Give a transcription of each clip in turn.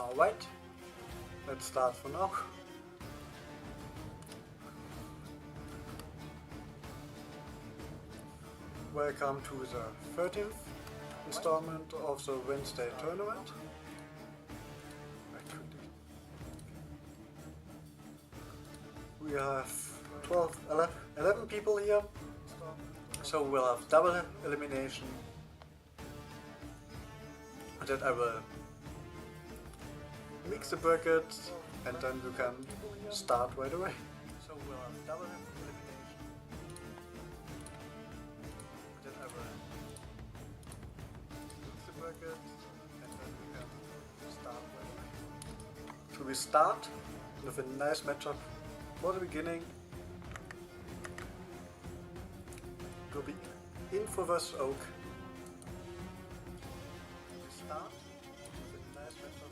Alright, let's start for now. Welcome to the 13th installment of the Wednesday tournament. We have 11 people here, so we'll have double elimination. That I will mix the brackets and then we can start right away. So we'll have double elimination. Then I will mix the brackets and then we can start right away. So we start with a nice matchup for the beginning. It will be Info vs Oak. Start with a nice matchup.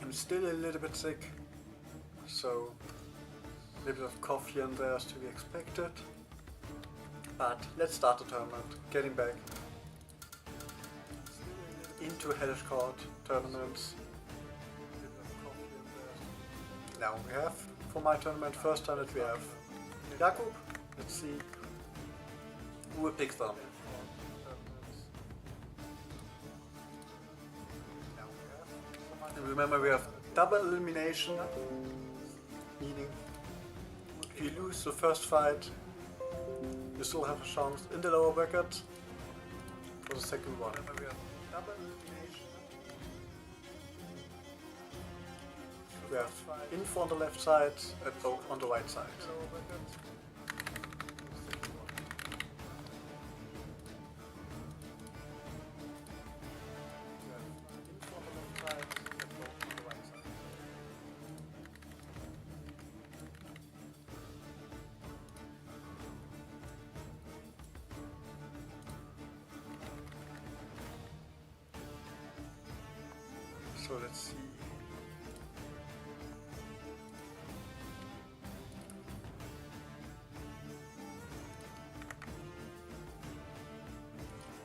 I'm still a little bit sick, so a little bit of cough here and there is to be expected. But let's start the tournament. Getting back into Hellish Quart tournaments. Now we have, for my tournament, first time that we have Jakub. Let's see who will pick them. And remember, we have double elimination, meaning if you lose the first fight, you still have a chance in the lower bracket for the second one. We have Info on the left side and Oak on the right side. So let's see.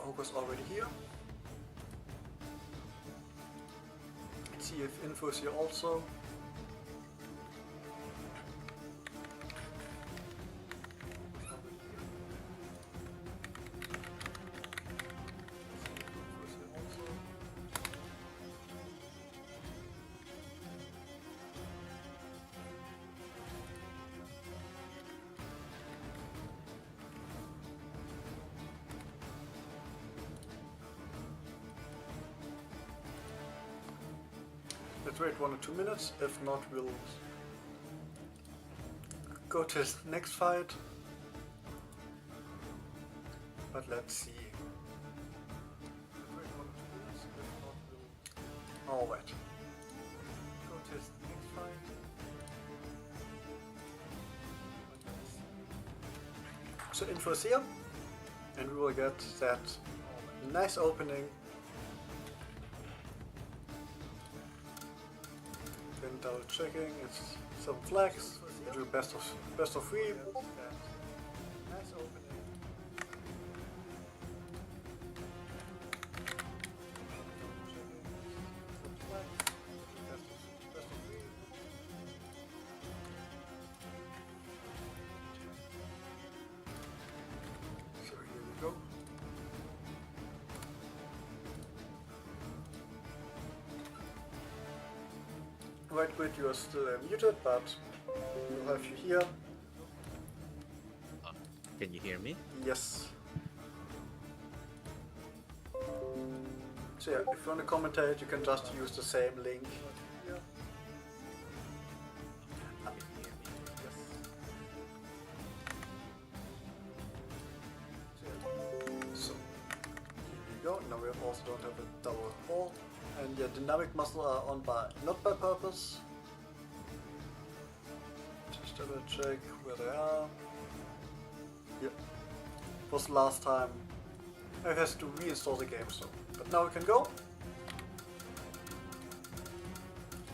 Ogo's already here. Let's see if Info is here also. Let's wait 1 or 2 minutes, if not we'll go to the next fight. But let's see. Alright. Go to the next fight. So Info is here, and we will get that nice opening. Double checking, it's some flags, we do best of 3. Nice opening. So here we go. Right, Quit, you are still muted, but we'll have you here. Can you hear me? Yes. So yeah, if you want to commentate, you can just use the same link. Yeah. So here we go. Now we also don't have a double hole. And the dynamic muscle are on by not by purpose. Just double check where they are. Yep. Was last time I has to reinstall the game, so but now we can go.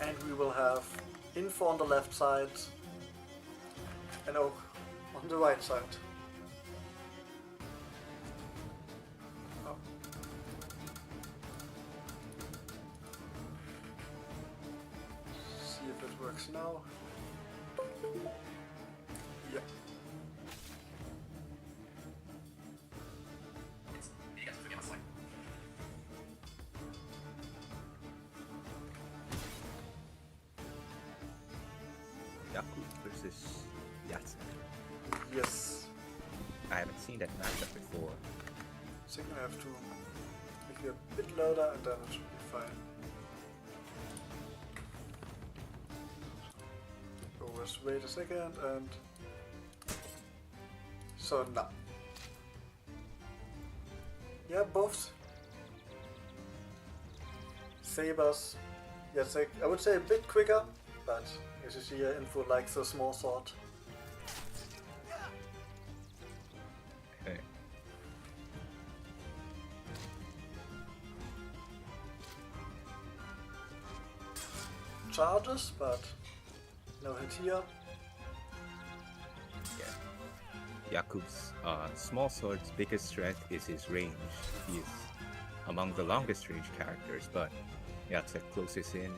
And we will have info on the left side and Oak on the right side. Oh. See if it works now. Yeah. Yaku versus Yatsen. Yes. I haven't seen that matchup before. I think I have to make it a bit louder and then it should be fine. Always wait a second and... So now. Yeah, both sabers. Yes, I would say a bit quicker, but as you see here, info likes a small sword. Okay. Charges, but no hit here. Yeah. Yaku's small sword's biggest strength is his range. He is among the longest range characters, but Yatsen closest in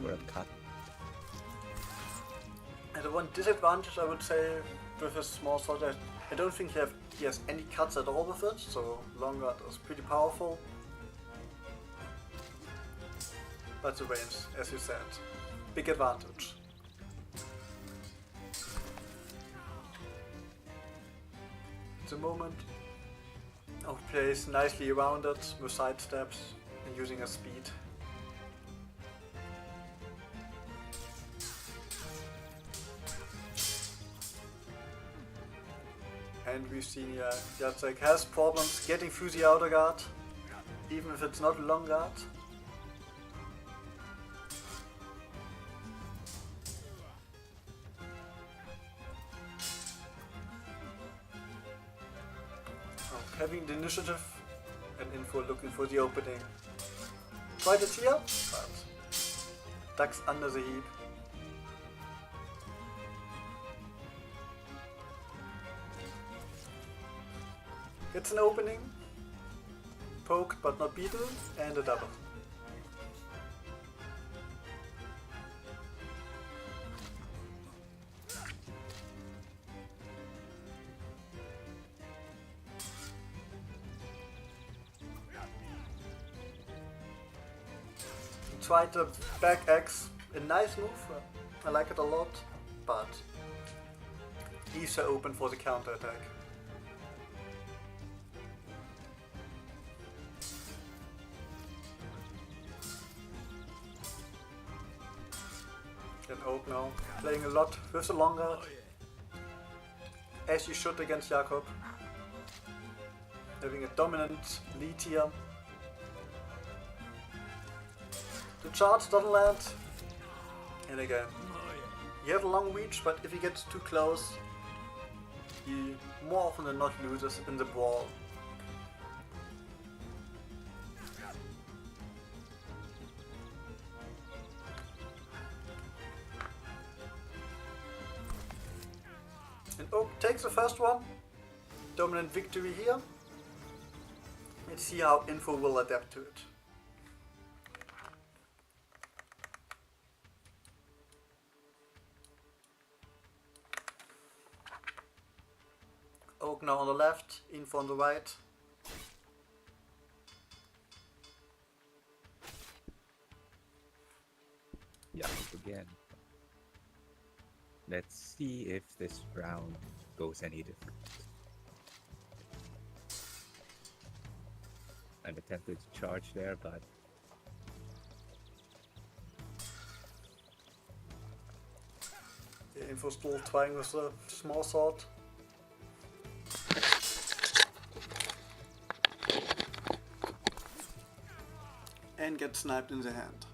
for a cut. And the one disadvantage I would say with his small sword, I don't think he has any cuts at all with it, so long guard is pretty powerful. But the range, as you said, big advantage. At the moment, plays nicely around it with side steps and using a speed. And we've seen Jacek has problems getting through the outer guard, even if it's not long guard. Having the initiative and info looking for the opening. Quite a tier, but ducks under the heap. Gets an opening, poked but not beaten, and a double. Tried the back X, a nice move, I like it a lot, but leaves her open for the counter attack. And Oak now playing a lot with the long guard, as you should against Jakob, having a dominant lead here. The charge doesn't land, and again, he has a long reach, but if he gets too close, he more often than not loses in the brawl. And Oak takes the first one, dominant victory here. Let's see how info will adapt to it. Oak now on the left, info on the right. Yeah, again. Let's see if this round goes any different. I'm attempted to charge there, but The info still trying with the small sword. And gets sniped in the hand.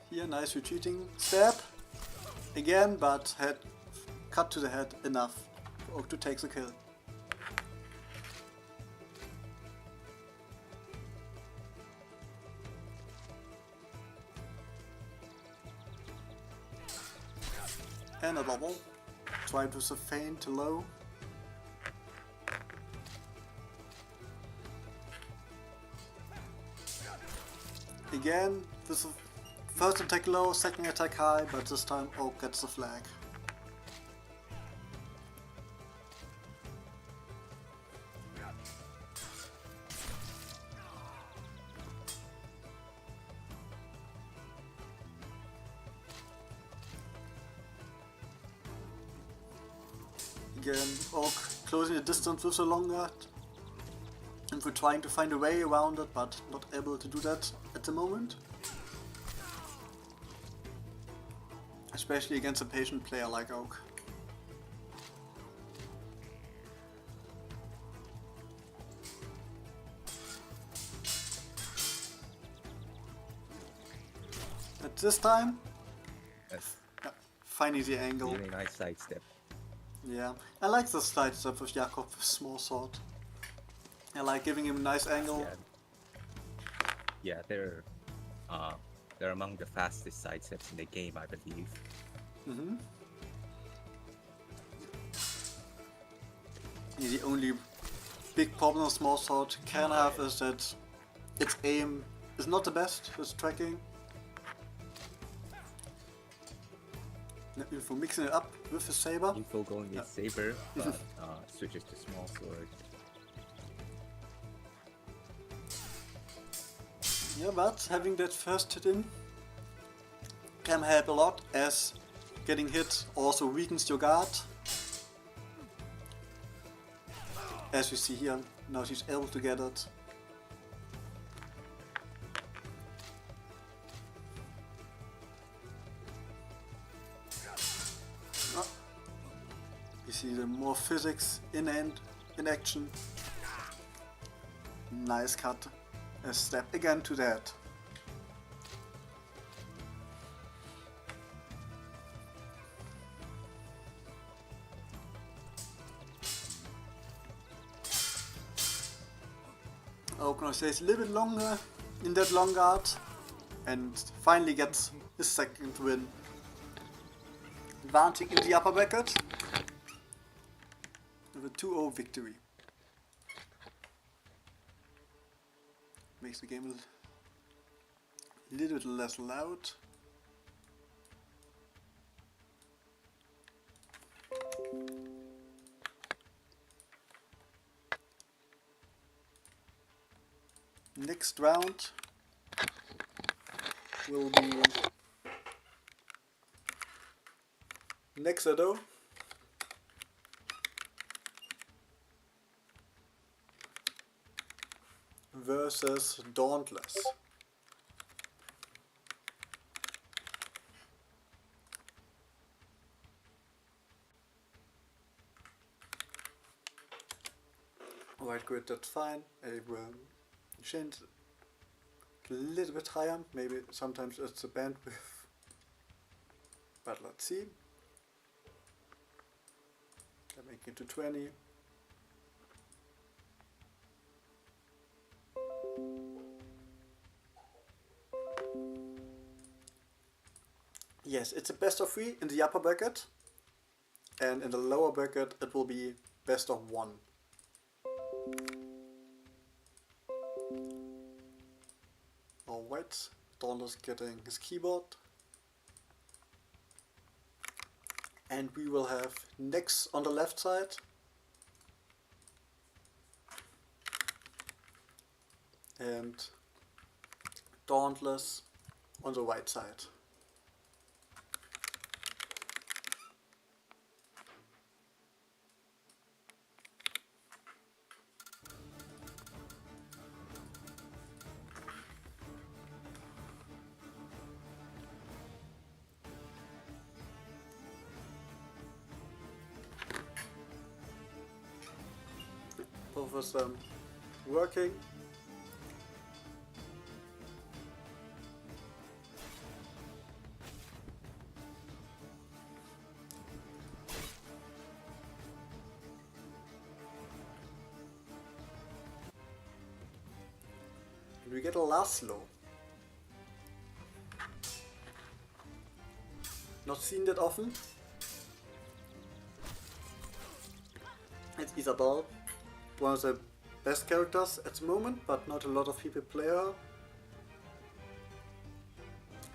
Here, nice retreating stab. Again, but head cut to the head enough for Oak to take the kill. And a double. Try to the feint low. Again, this is first attack low, second attack high, but this time Oak gets the flag. Again, Oak closing the distance with the long guard. And we're trying to find a way around it, but not able to do that at the moment. Especially against a patient player like Oak. At this time, Yes. finding the angle. Really nice sidestep. Yeah, I like the sidestep with Jakob with small sword. I like giving him a nice angle. Yeah, they're among the fastest sidesteps in the game, I believe. Mm-hmm. The only big problem a small sword can have is that its aim is not the best, its tracking. Info mixing it up with the saber. Info going with saber, but switches to small sword. Yeah, but having that first hit in can help a lot, as getting hit also weakens your guard. As you see here, now she's able to get it. You see the more physics in action. Nice cut. A step again to that. Oak stays a little bit longer in that long guard and finally gets his second win. Advancing in the upper bracket with a 2-0 victory. Makes the game a little bit less loud. Next round will be Nexado versus Dauntless. Alright, good, that's fine. I will change a little bit higher, maybe sometimes it's the bandwidth, but let's see. I make it to 20. Yes, it's a best of 3 in the upper bracket, and in the lower bracket it will be best of 1. Alright, Dauntless getting his keyboard. And we will have Nex on the left side. And Dauntless on the right side. Both of them working. And we get a Laszlo. Not seen that often. It's Isabel, one of the best characters at the moment, but not a lot of people play her.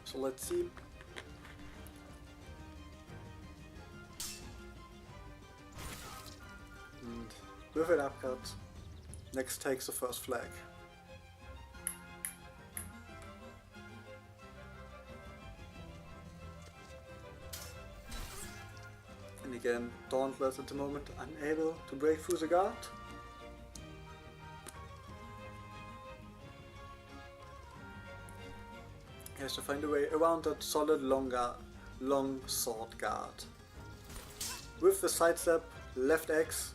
So let's see. And with an upcut, next takes the first flag. And again, Dauntless at the moment unable to break through the guard. He has to find a way around that solid long sword guard. With the sidestep, left X,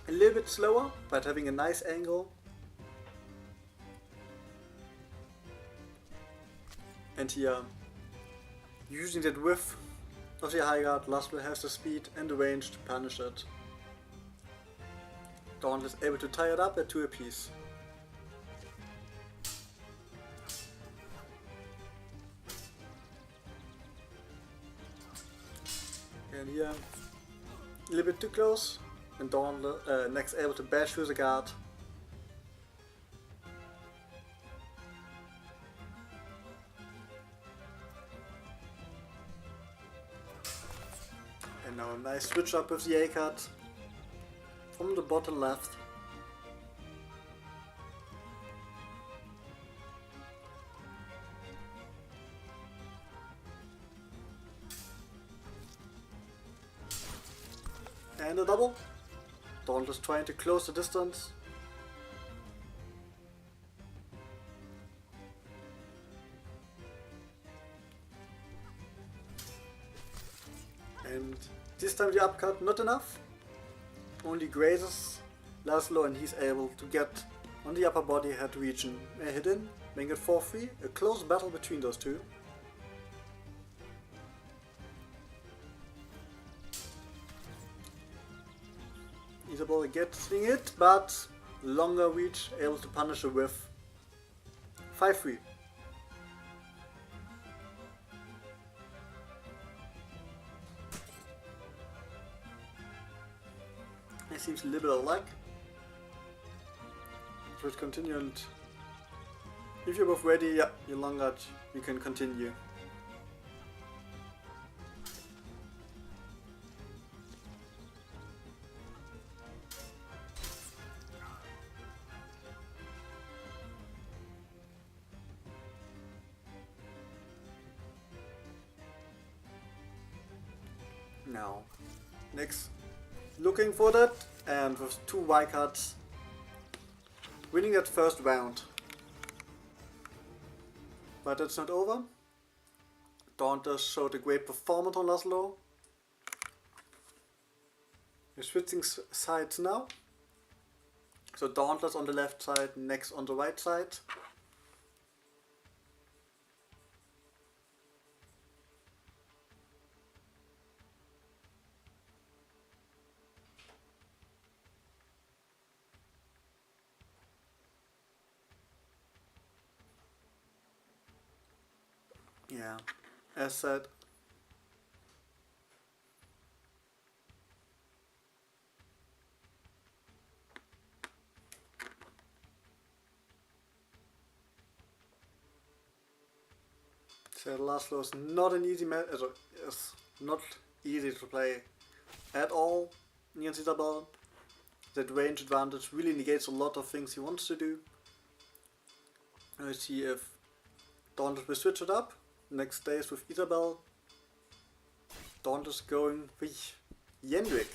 a little bit slower, but having a nice angle. And here, using that whiff of the high guard, Laszlo has the speed and the range to punish it. Dauntless is able to tie it up at 2 apiece. And here, a little bit too close, and Dauntless next able to bash through the guard. And now a nice switch up with the A-cut from the bottom left. And a double. Dauntless trying to close the distance. And this time the upcut not enough. Only grazes Laszlo and he's able to get on the upper body head region a hit in, making it 4-3. A close battle between those two. Isabel getting it, but longer reach, able to punish a whiff. 5-3. It seems a little bit of luck. Should continue, and if you're both ready, yeah, you're long out, you can continue. Now, next, looking for that, and with 2 Y cards, winning that first round. But it's not over. Dauntless showed a great performance on Laszlo. We're switching sides now. So Dauntless on the left side, next on the right side. Yeah, as said. So Laszlo is not an easy is not easy to play at all against Isabel. That range advantage really negates a lot of things he wants to do. Let's see if Dauntless will switch it up. Next days with Isabel. Dauntless going with Jendrik.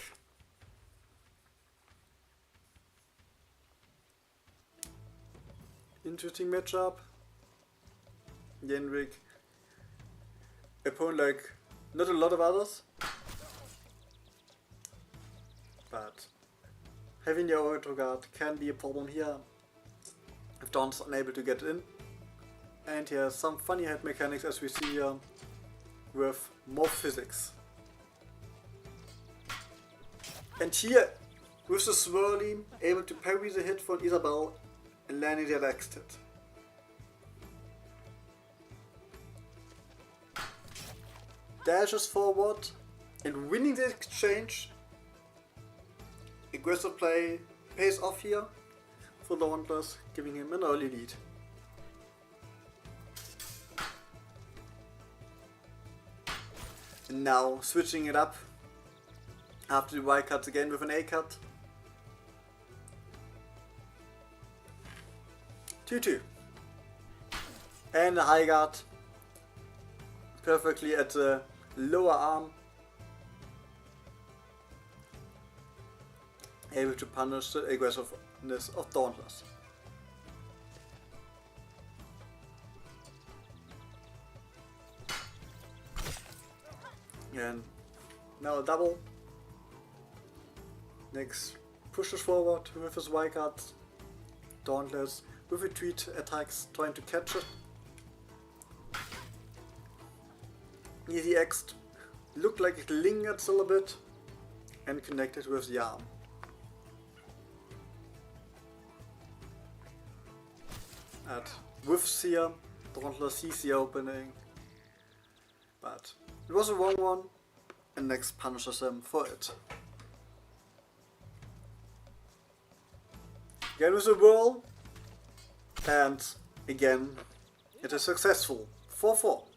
Interesting matchup. Jendrik, opponent like not a lot of others, but having the auto guard can be a problem here if Dauntless is unable to get in. And he has some funny head mechanics as we see here with more physics. And here with the swirly able to parry the hit from Isabel and landing that next hit. Dashes forward and winning the exchange. Aggressive play pays off here for Dauntless, giving him an early lead. And now switching it up after the Y cut again with an A cut. 2-2. And a high guard perfectly at the lower arm. Able to punish the aggressiveness of Dauntless. And now a double. Next pushes forward with his Y card. Dauntless with retreat attacks trying to catch it. Easy X looked like it lingered still a bit and connected with the arm. And with Seer, Dauntless sees the opening, but it was a wrong one, and next punishes him for it. Again with a whirl, and again it is successful. 4-4.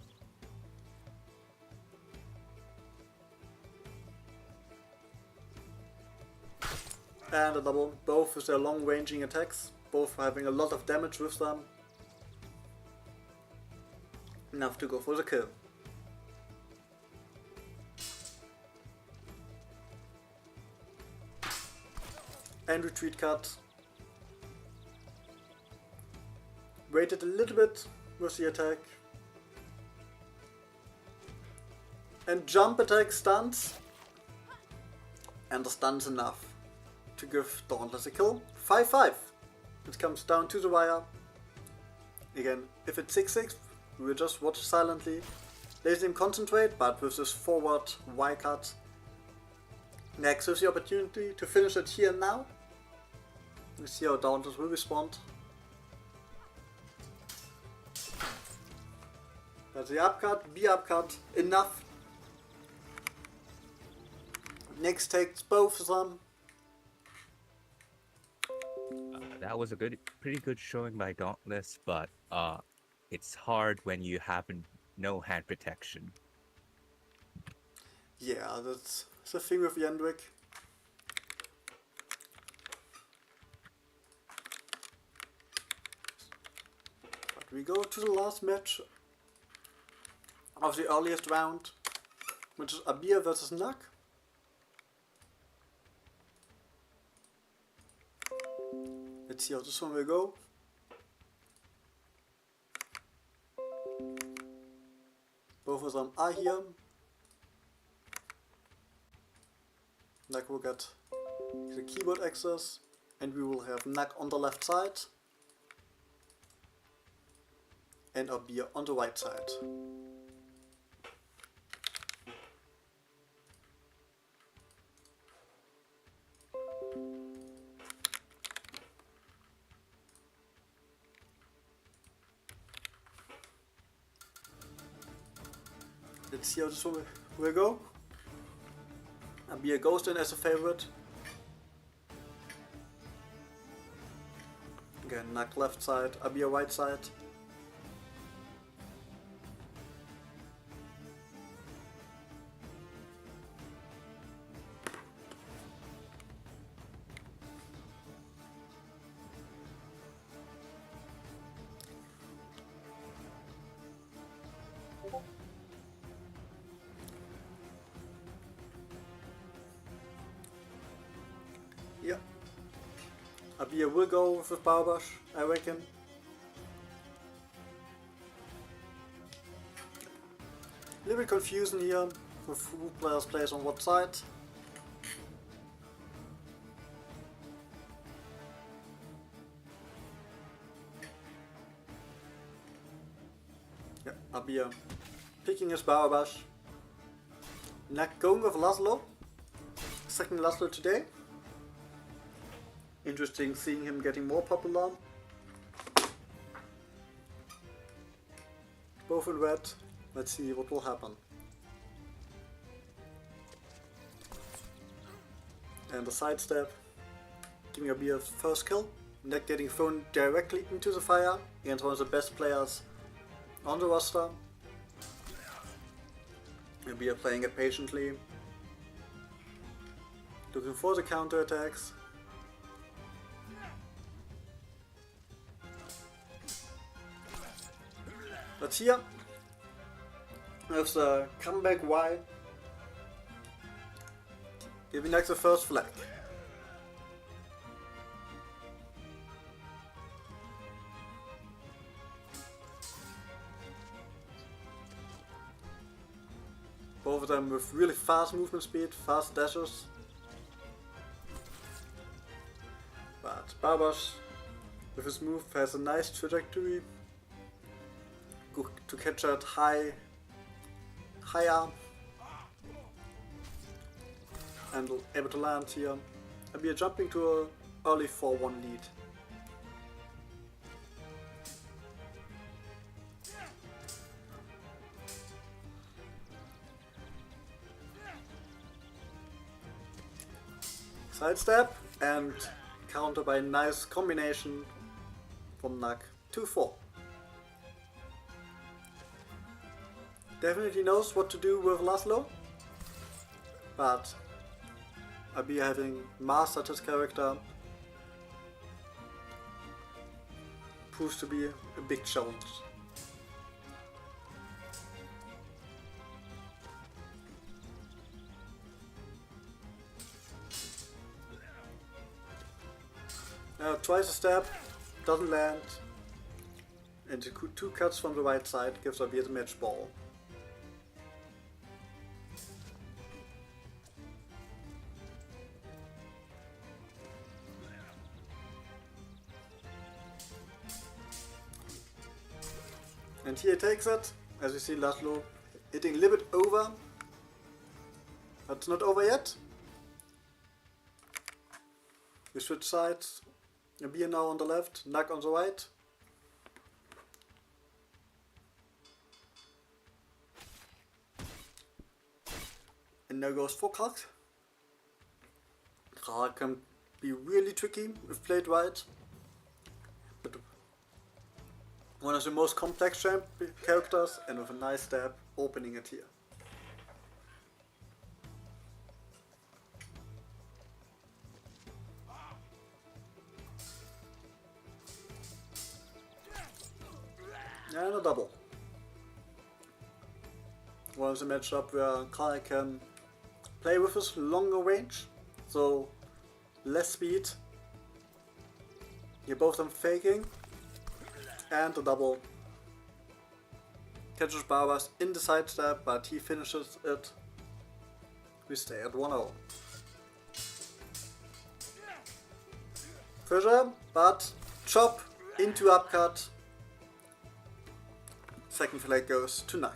And a double, both with their long ranging attacks, both having a lot of damage with them. Enough to go for the kill. And retreat cut. Waited a little bit with the attack. And jump attack stuns. And the stun's enough to give Dauntless a kill. 5-5. It comes down to the wire. Again, if it's 6-6, we will just watch silently. Let him concentrate, but with this forward Y cut. Next is the opportunity to finish it here and now. Let's see how Dauntless will respond. That's the upcut, B upcut, enough. Next takes both of them. That was a pretty good showing by Dauntless, but it's hard when you have no hand protection. Yeah, that's the thing with Yendrick. But we go to the last match of the earliest round, which is Abir versus Nak. Let's see how this one will go. Both of them are here. Nak will get the keyboard access, and we will have Nak on the left side and Abir on the right side. Let's see how this one will go. Abir goes in as a favorite. Again, Nak left side, Abir right side. Yeah. Abir will go with Power Brush, I reckon. A little bit confusing here with who players plays on what side. Yeah, Abir picking his Power Brush. Nak going with Laszlo. Second Laszlo today. Interesting seeing him getting more popular. both in red. Let's see what will happen. And a sidestep, giving a beer first kill, not getting thrown directly into the fire against one of the best players on the roster. And we are playing it patiently, looking for the counter attacks. But here, with the comeback Y, giving next the first flag. Both of them with really fast movement speed, fast dashes. But Barbash, with his move, has a nice trajectory to catch that high arm and able to land here. And we are jumping to an early 4-1 lead. Sidestep and counter by a nice combination from Nug. 2-4. Definitely knows what to do with Laszlo, but Abi having mastered his character proves to be a big challenge. Tries a stab, doesn't land, and the two cuts from the right side gives Abi the match ball. And here he takes it, as you see Laszlo hitting a little bit over, but it's not over yet. We switch sides, Abi now on the left, Nug on the right. And now goes for Krag. Krag can be really tricky if played right. But one of the most complex characters, and with a nice stab opening it here. And a double. One of the matchup where Kai can play with his longer range, so less speed. Here both of them faking. And a double. Catches Barbas in the sidestep, but he finishes it. We stay at 1-0. Pressure, but chop into upcut. Second flag goes to Nug.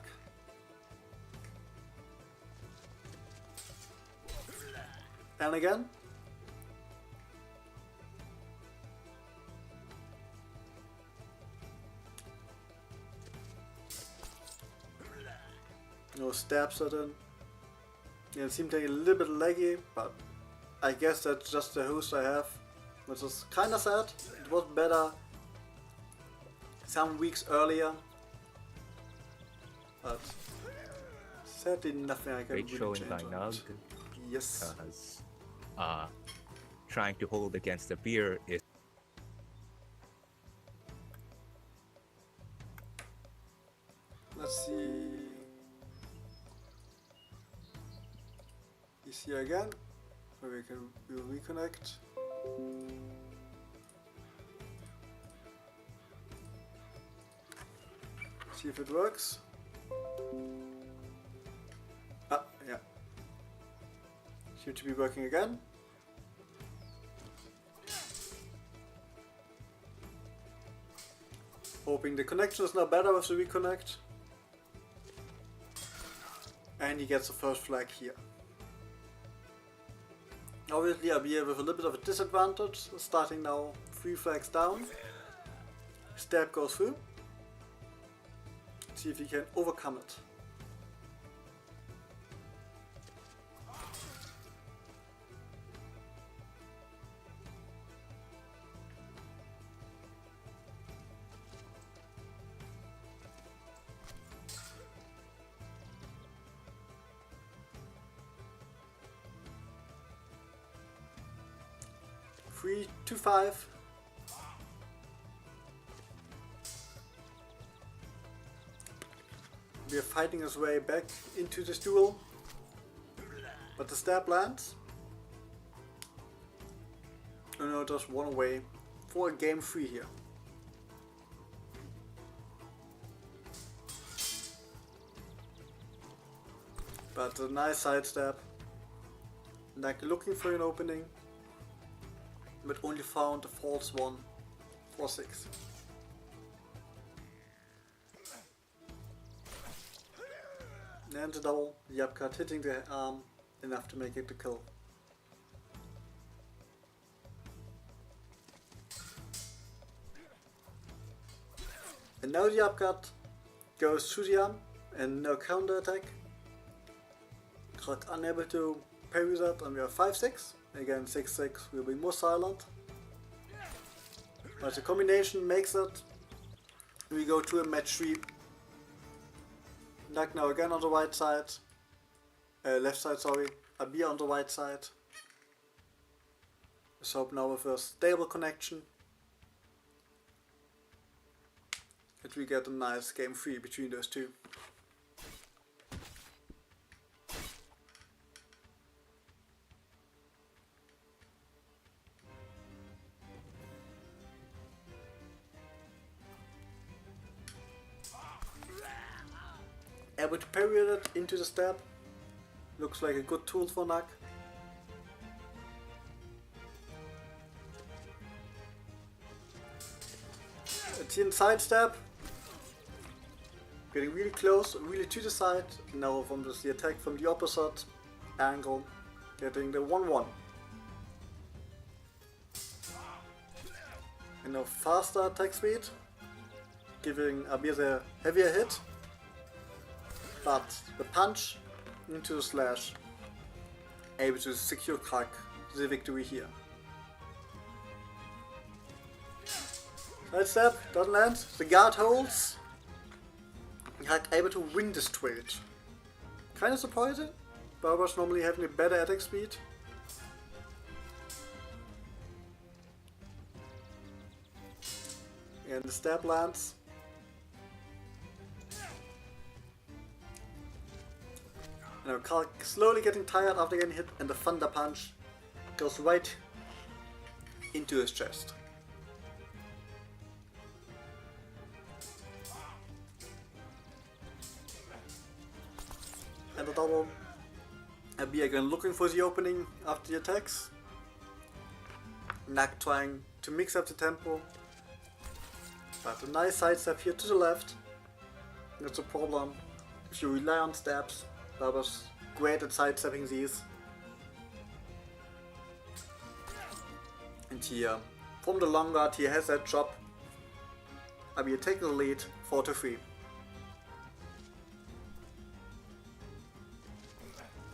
And again. No stabs at him. Yeah, it seemed like a little bit laggy, but I guess that's just the host I have, which is kinda sad. It was better some weeks earlier. But sadly nothing I can Great really showing change by on Nug. it. Yes. Because trying to hold against the beer is Let's see. He's here again. So we'll reconnect. See if it works. Ah, yeah. Seems to be working again. Hoping the connection is now better with the reconnect. And he gets the first flag here. Obviously Abir with a little bit of a disadvantage, starting now 3 flags down. Stab goes through. See if he can overcome it. Three, 2, 5. We are fighting his way back into this duel, but the stab lands. Oh no, just one away for a game 3 here. But a nice sidestep. Like looking for an opening, but only found a false one for 6. And the double, the upcut hitting the arm enough to make it the kill. And now the upcut goes through the arm and no counter attack. Got unable to parry that, and we are 5-6. Again 6-6 will be more silent. But the combination makes it. We go to a match 3. Like now again on the right side. Left side, sorry. Abir on the right side. Let's hope now with a stable connection that we get a nice game 3 between those two. Able to parry it into the stab. Looks like a good tool for Nak. It's the inside stab. Getting really close, really to the side. Now from the attack from the opposite angle. Getting the 1-1. And now faster attack speed. Giving Abir the heavier hit. But the punch into the slash, able to secure Krak the victory here. Side step, doesn't land, the guard holds. Krak able to win this trade. Kinda surprising, Barbar's normally having a better attack speed. And the stab lands. Now Krak slowly getting tired after getting hit, and the thunder punch goes right into his chest. And the double. Abir again looking for the opening after the attacks. Nak trying to mix up the tempo. But a nice sidestep here to the left. That's a problem if you rely on stabs. Barbar's great at sidestepping these. And here, from the long guard, he has that chop. Abir taking the lead, 4-3.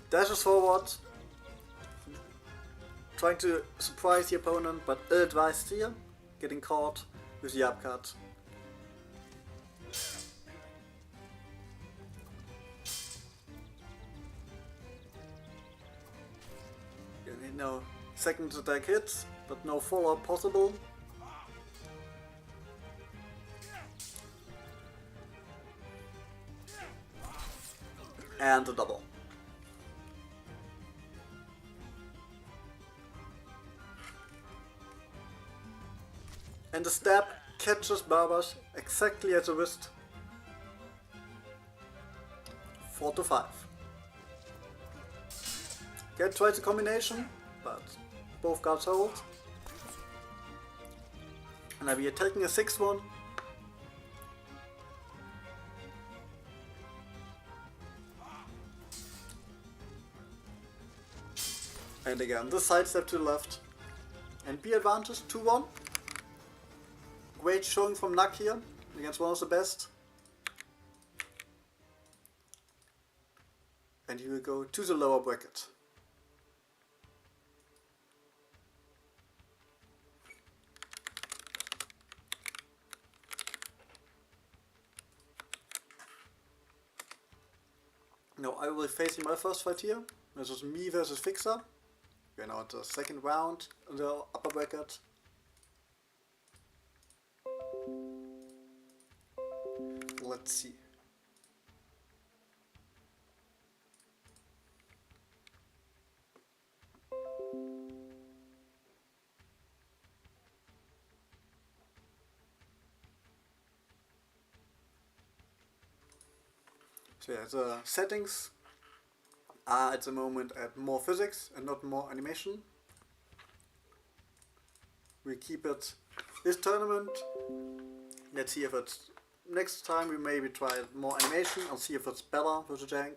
Dashes forward, trying to surprise the opponent, but ill-advised here, getting caught with the upcut. No second attack hits, but no follow-up possible. And a double. And the stab catches Barbar's exactly at the wrist. 4-5. Again, tries the combination, but both guards hold. And I'll be attacking a 6-1. And again, the sidestep to the left. And B advantage, 2-1. Great showing from Nak here, against one of the best. and you will go to the lower bracket. Now I will be facing my first fight here. This is me versus Fixer. We're now at the second round in the upper bracket. Let's see. So yeah, the settings are at the moment at more physics and not more animation. We keep it this tournament. Let's see if it's next time we maybe try more animation and see if it's better with the jank.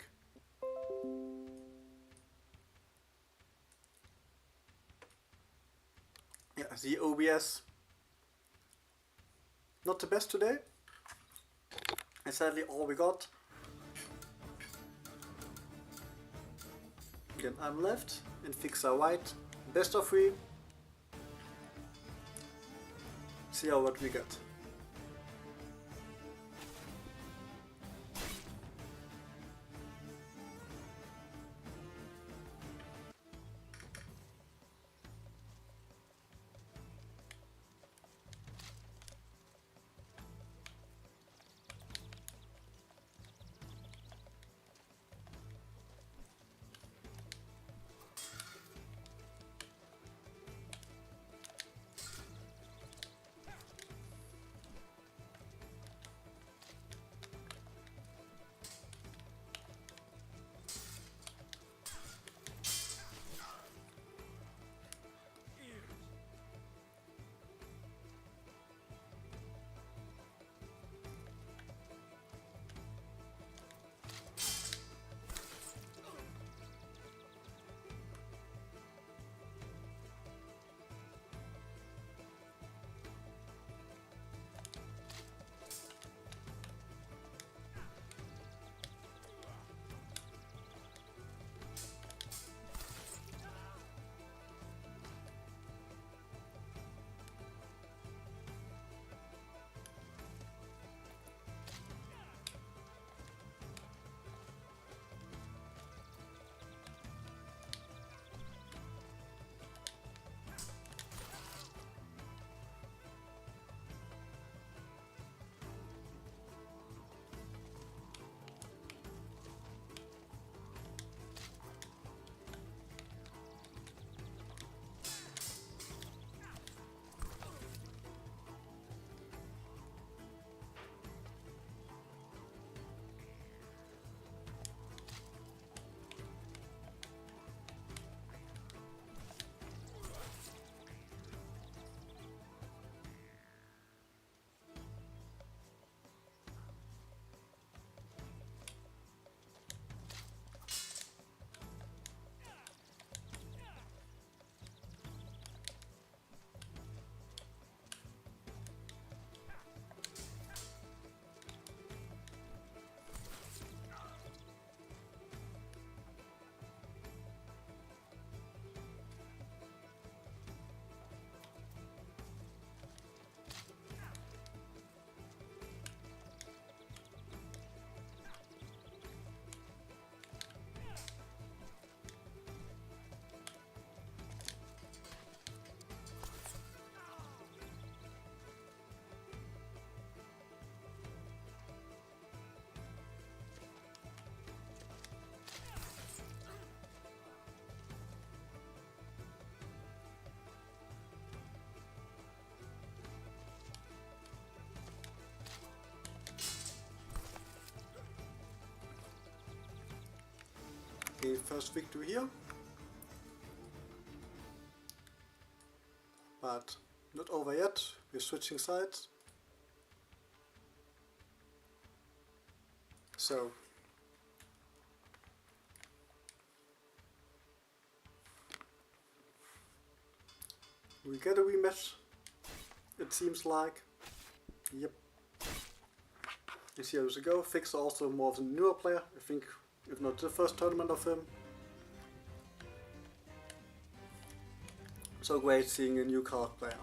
Yeah, the OBS not the best today. And sadly all we got. Then I'm left and Fixer white. Best of 3. See how what we get. Okay, first victory here. But not over yet, we're switching sides. So we get a rematch, it seems like. Yep. You see how we go. Fixer also more of a newer player. I think if not the first tournament of him. So great seeing a new card player.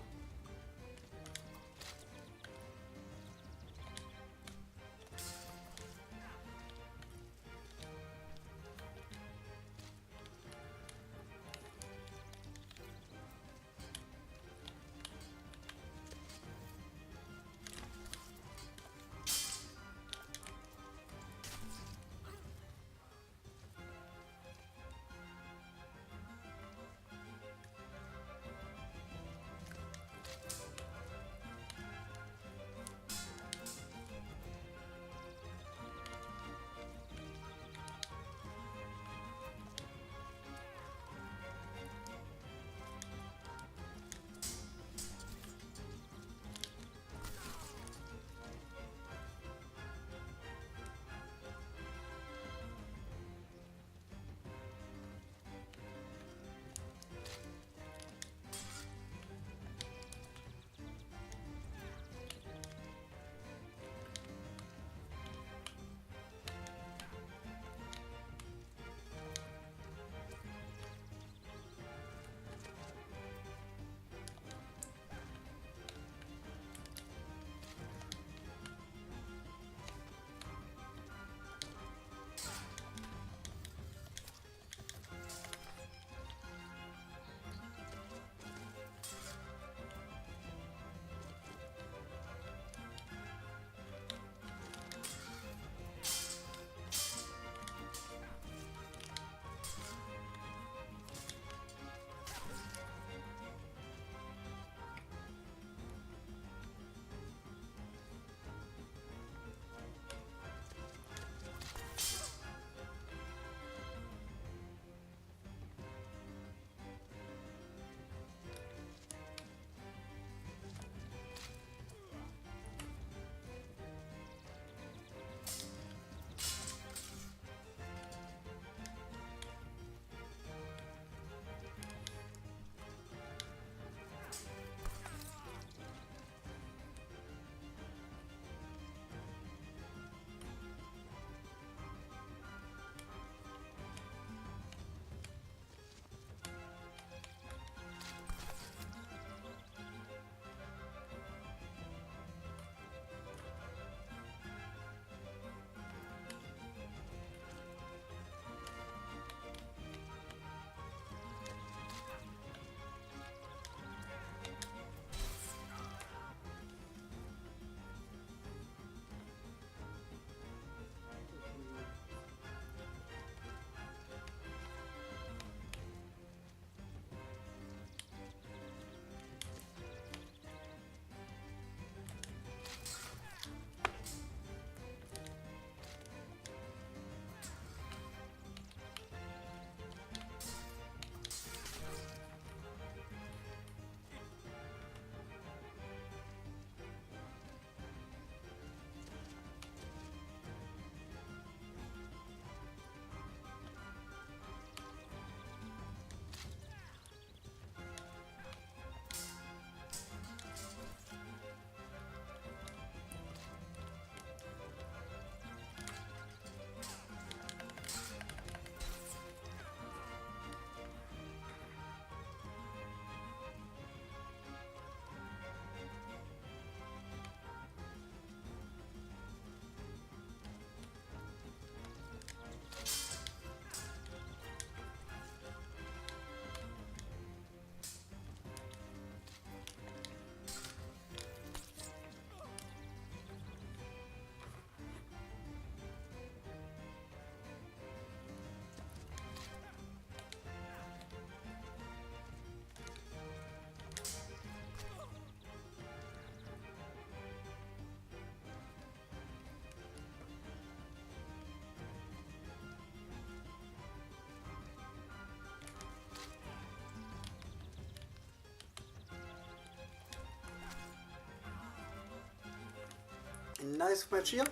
Nice match here.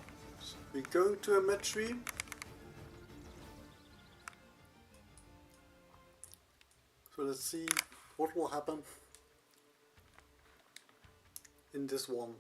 We're going to a match 3. So let's see what will happen in this one.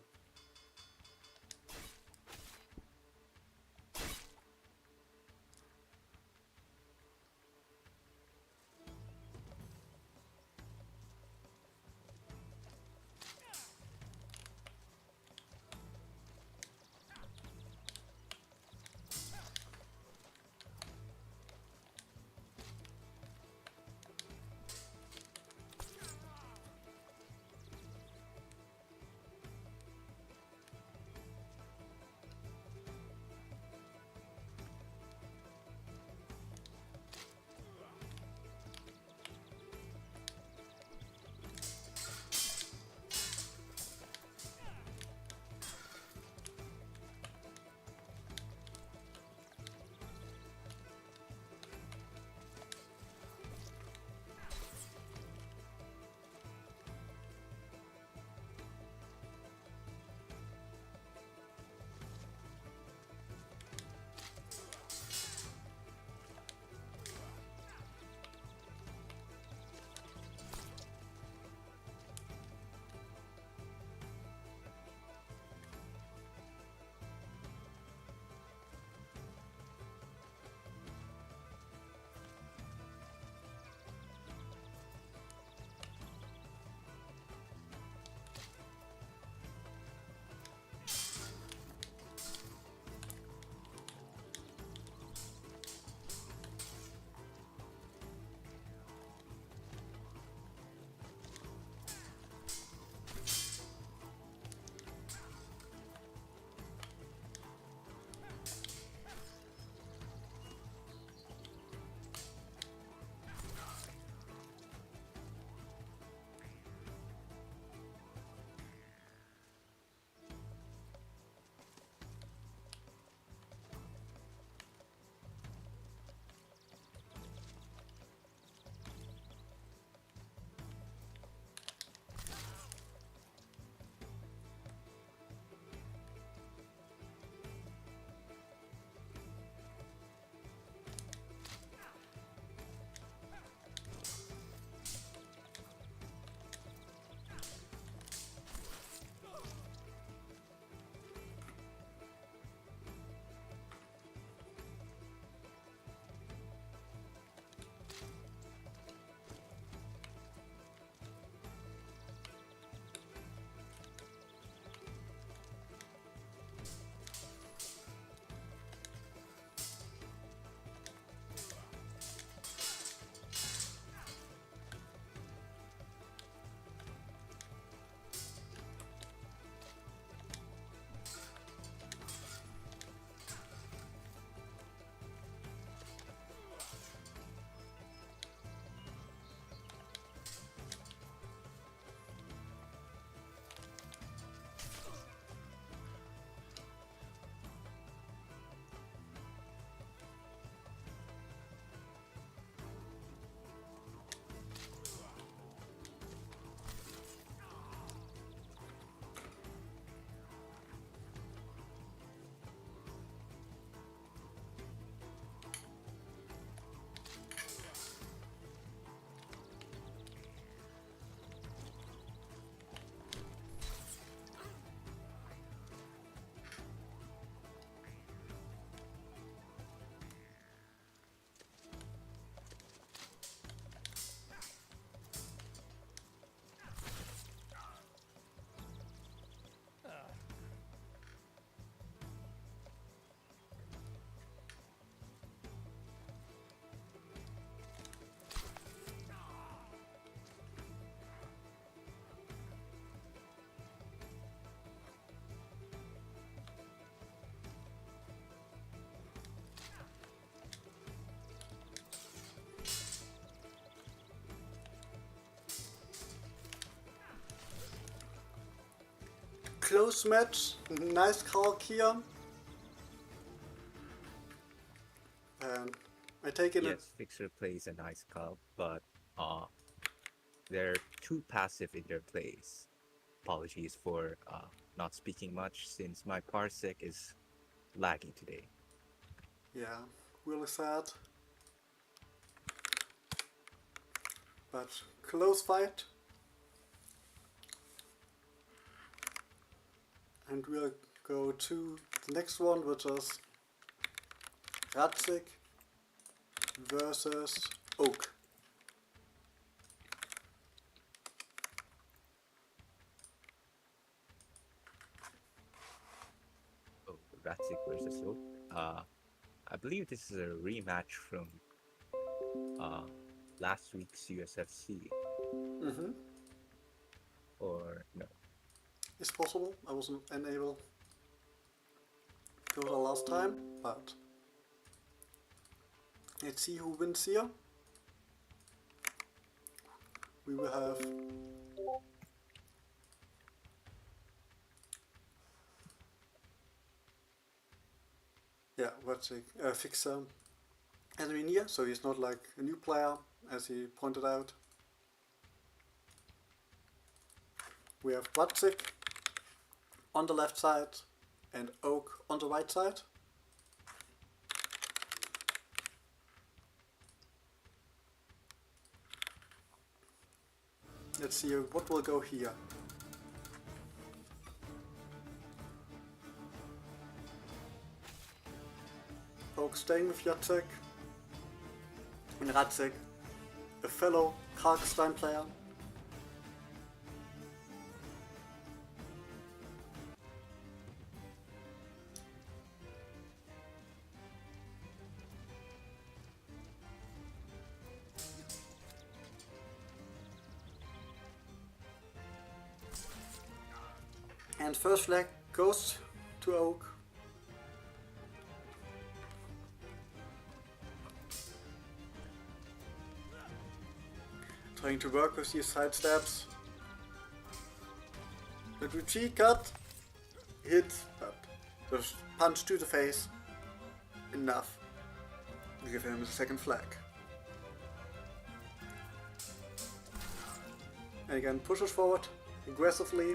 close match. Nice call here. And I take it. Yes, Fixer plays a nice call, but they're too passive in their plays. Apologies for not speaking much since my parsec is lagging today. Yeah, really sad. But close fight. And we'll go to the next one, which is Radzik versus Oak. Oh, Ratzik versus Oak. I believe this is a rematch from uh, last week's USFC. Mm-hmm. Or no. It's possible. I wasn't unable to go the last time, but let's see who wins here. We will have Radzik Fixer as a Renier, so he's not like a new player, as he pointed out. We have Radzik on the left side and Oak on the right side. Let's see what will go here. Oak staying with Jacek. And Radzik, a fellow Karkstein player. And first flag goes to Oak. Trying to work with these side steps. The retreat cut hits, but the punch to the face enough to give him the second flag. And again pushes forward aggressively.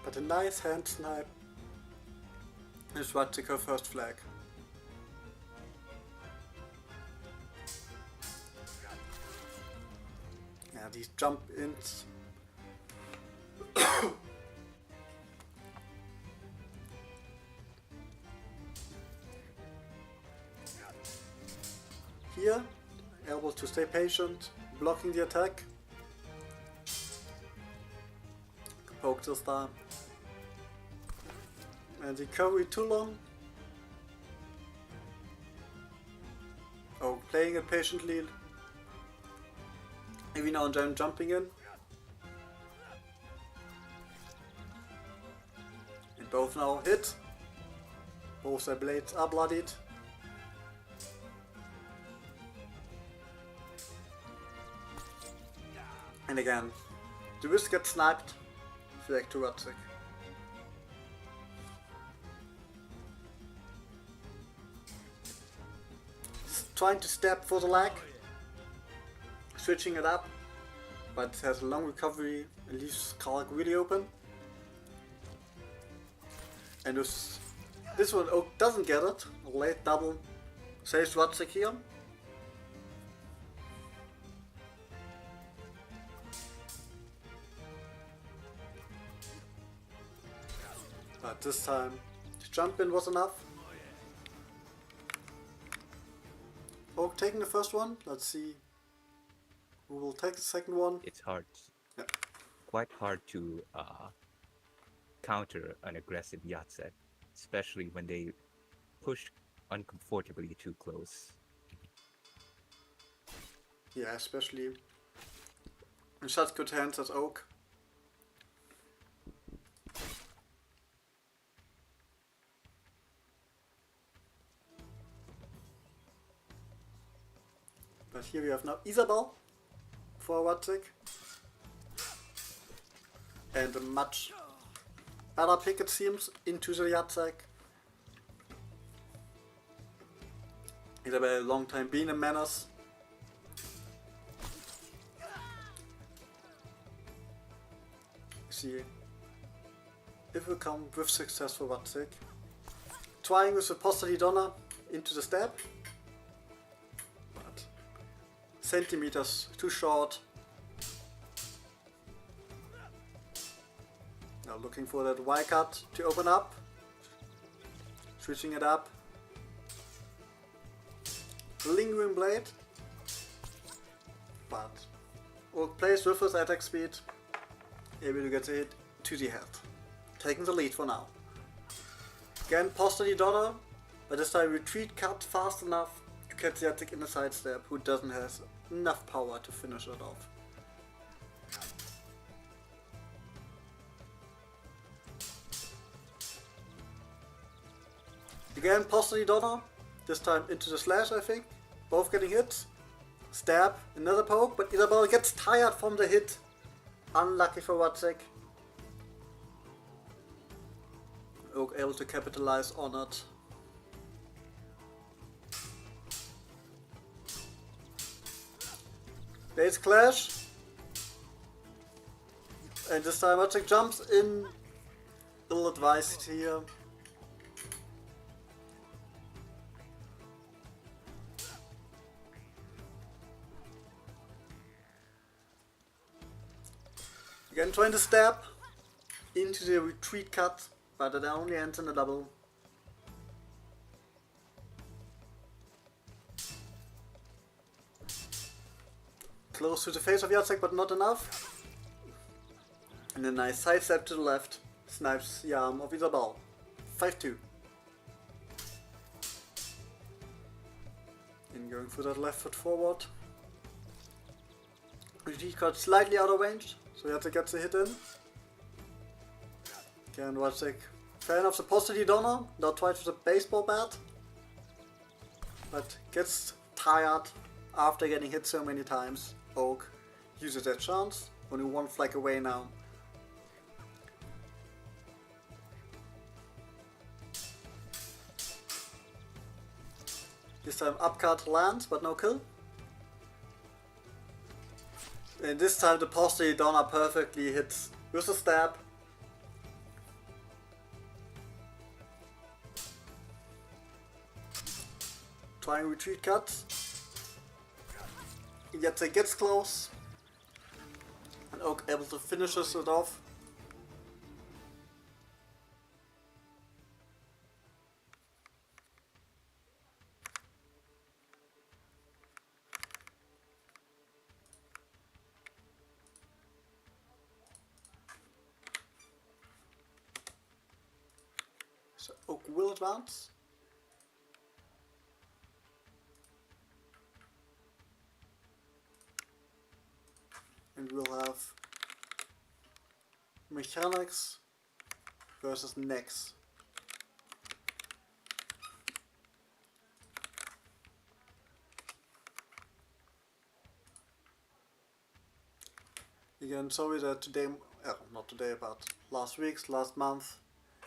But a nice hand snipe is Radzik first flag. Yeah, these jump ins. Here, able to stay patient, blocking the attack. Poke the star. And the curry too long. Oh, playing it patiently. Every now and then jumping in. And both now hit. Both their blades are bloodied. And again, the wrist gets sniped. Flag to Radzik. Trying to step for the leg, switching it up, but it has a long recovery and leaves Karlak really open. And this one Oak doesn't get it. A late double saves Radzik here. But this time the jump in was enough. Oak taking the first one. Let's see who will take the second one. It's hard. Yeah. Quite hard to counter an aggressive Jacek, especially when they push uncomfortably too close. Yeah, especially in such good hands as Oak. But here we have now Isabel for Watzig. And a much better pick, it seems, into the Jacek. He's a very long time being a menace. See if we come with success for Watzig. Trying with the Postali Donna into the stab. But centimeters too short. Now looking for that Y cut to open up. Switching it up. Lingering blade. But Orc plays with his attack speed. Able to get the hit to the head. Taking the lead for now. Again, Postali Donna, but this time retreat cut fast enough to catch the attack in the sidestep, who doesn't have enough power to finish it off. Again, Postali Donna, this time into the slash, I think. Both getting hit. Stab, another poke, but Isabel gets tired from the hit. Unlucky for Watzig. Oak able to capitalize on it. Base clash. And this time Watzig jumps in. Ill advised here. Again trying to stab into the retreat cut, but it only ends in a double. Close to the face of Jacek, but not enough. And a nice side step to the left. Snipes the arm of Isabel. 5-2. And going for that left foot forward. Retreat cut slightly out of range. So Jacek gets a hit in. Again, Watzig, fan of the Postali Donna, not tried with the baseball bat, but gets tired after getting hit so many times. Oak uses that chance, only one flag away now. This time upcut lands, but no kill. And this time the Postali Donna perfectly hits with a stab. Trying retreat cut. Jacek gets close. And Oak able to finish it off. So Oak will advance. And we'll have mechanics versus Nex. Again, sorry that today, not today, but last month,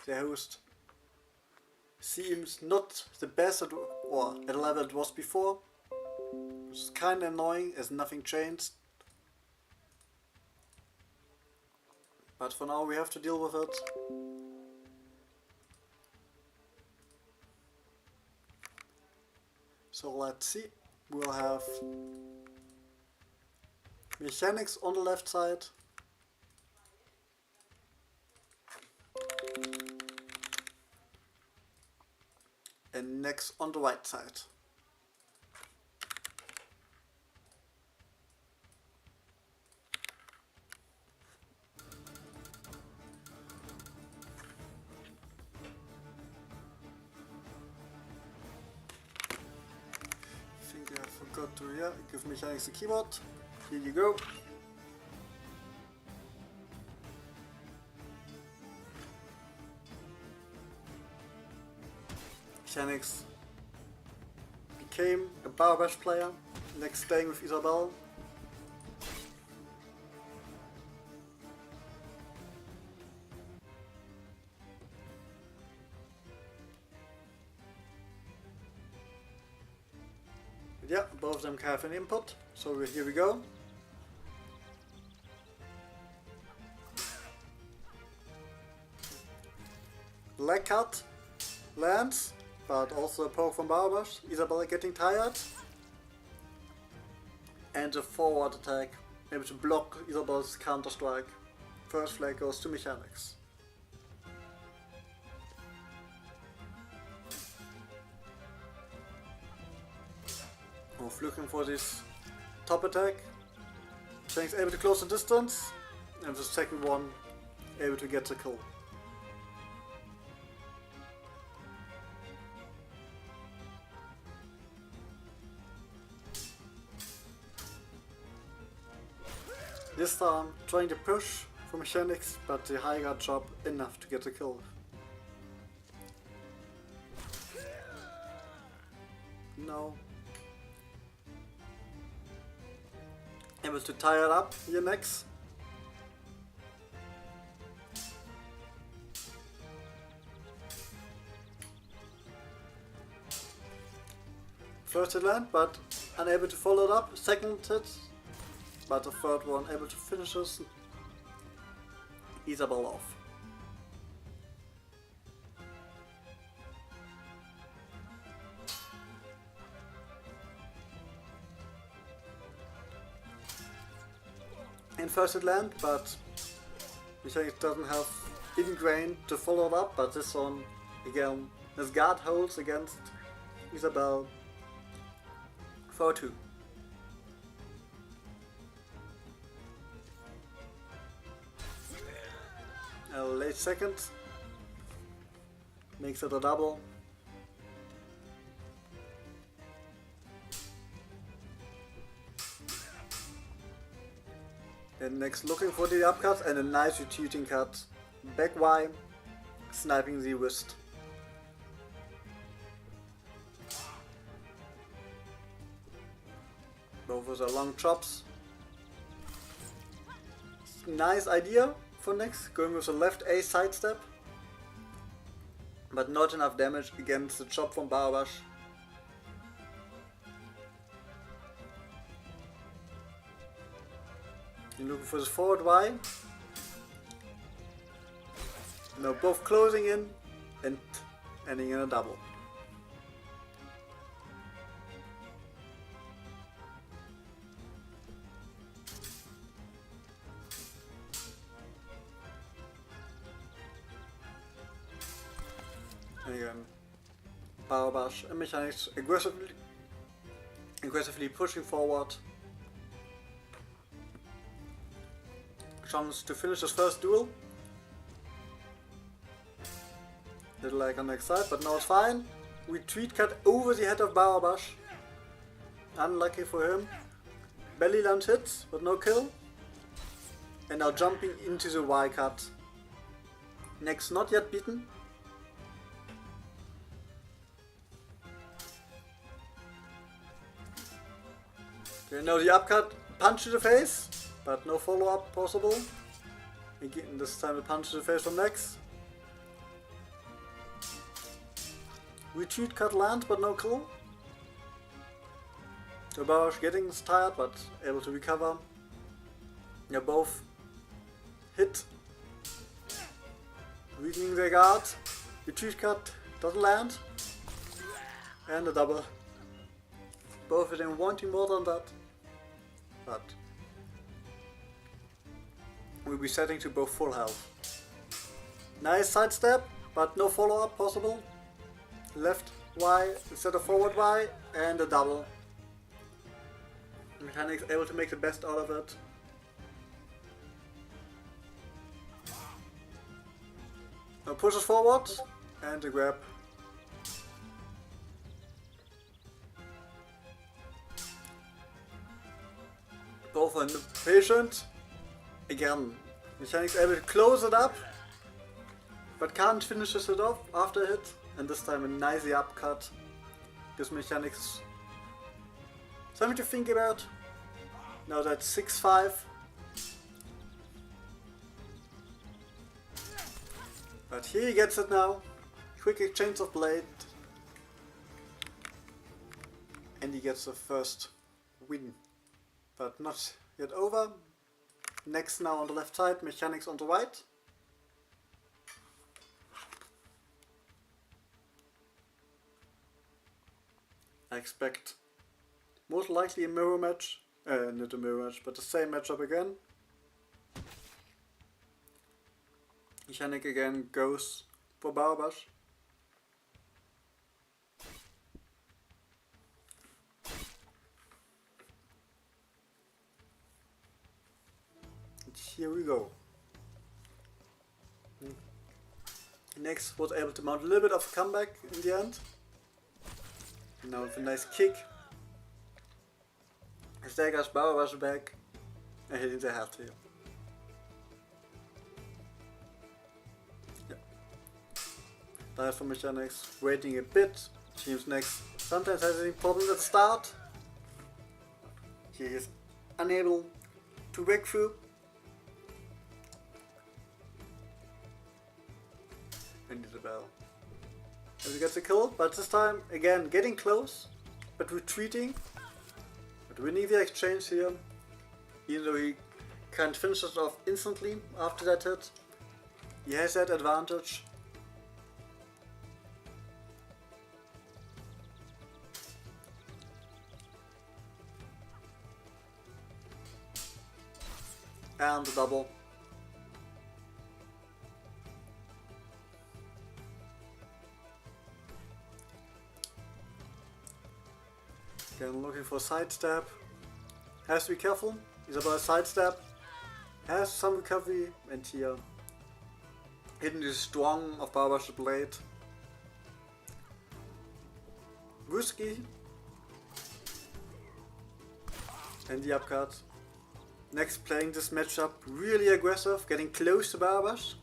the host seems not the best at the level it was before. Which is kinda annoying as nothing changed. But for now we have to deal with it. So let's see. We'll have mechanics on the left side. And Nex on the right side. Forgot to give mechanics the keyboard. Here you go. Mechanics became a Bar Bash player, next staying with Isabel. Yeah, both of them have an input. So here we go. Leg cut lands, but also a poke from Barbash. Isabel getting tired. And a forward attack, able to block Isabel's counter strike. First flag goes to mechanics. Wolf looking for this top attack. Shank's able to close the distance, and the second one able to get the kill. This time trying to push for mechanics, but the high guard job enough to get the kill. No. Able to tie it up here next. First hit land, but unable to follow it up. Second hit, but the third one able to finish this Isabel off. In first hit land, but Mechanics doesn't have ingrained to follow it up, but this one again his guard holds against Isabel 4-2. A late second makes it a double. Then next looking for the upcut and a nice retreating cut. Back Y, sniping the wrist. Both of the long chops. Nice idea for next, going with the left A sidestep. But not enough damage against the chop from Barbash. You're looking for the forward Y. Now both closing in and ending in a double. And again, Barbash and Mechanics aggressively pushing forward. Chance to finish his first duel. Little lag on the next side, but now it's fine. Retreat cut over the head of Barbash. Unlucky for him. Belly lunge hits, but no kill. And now jumping into the Y cut. Next not yet beaten. Okay, now the upcut, punch to the face, but no follow up possible. Again, this time a punch to the face from Nex. Retreat cut land, but no kill. So Barbash getting tired, but able to recover. They're both hit. Weakening their guard. Retreat cut doesn't land. And a double. Both of them wanting more than that. But we'll be setting to both full health. Nice sidestep, but no follow up possible. Left Y instead of forward Y, and a double. Mechanics able to make the best out of it. Now pushes forward, and a grab. Both are impatient. Again, Mechanics able to close it up, but can't finish it off after a hit. And this time a nicely upcut. Gives Mechanics something to think about. Now that's 6-5. But here he gets it now. Quick exchange of blade. and he gets the first win. But not yet over. Next now on the left side, mechanics on the right. I expect most likely a mirror match. Not a mirror match, but the same matchup again. Mechanic again goes for Barbash. And here we go. Next was able to mount a little bit of a comeback in the end. Now with a nice kick. Stegas Barbash back and hitting the head here. Dive for mechanics, waiting a bit. Teams next sometimes has any problems at the start. He is unable to break through. And the bell. As he gets a kill, but this time again getting close, but retreating. But winning the exchange here. Even though he can't finish it off instantly after that hit. He has that advantage. And the double. Again looking for a sidestep. Has to be careful. He's about a sidestep. Has some recovery and here hitting the strong of Barbash's blade. Risky. And the upcut. Next playing this matchup really aggressive, getting close to Barbash.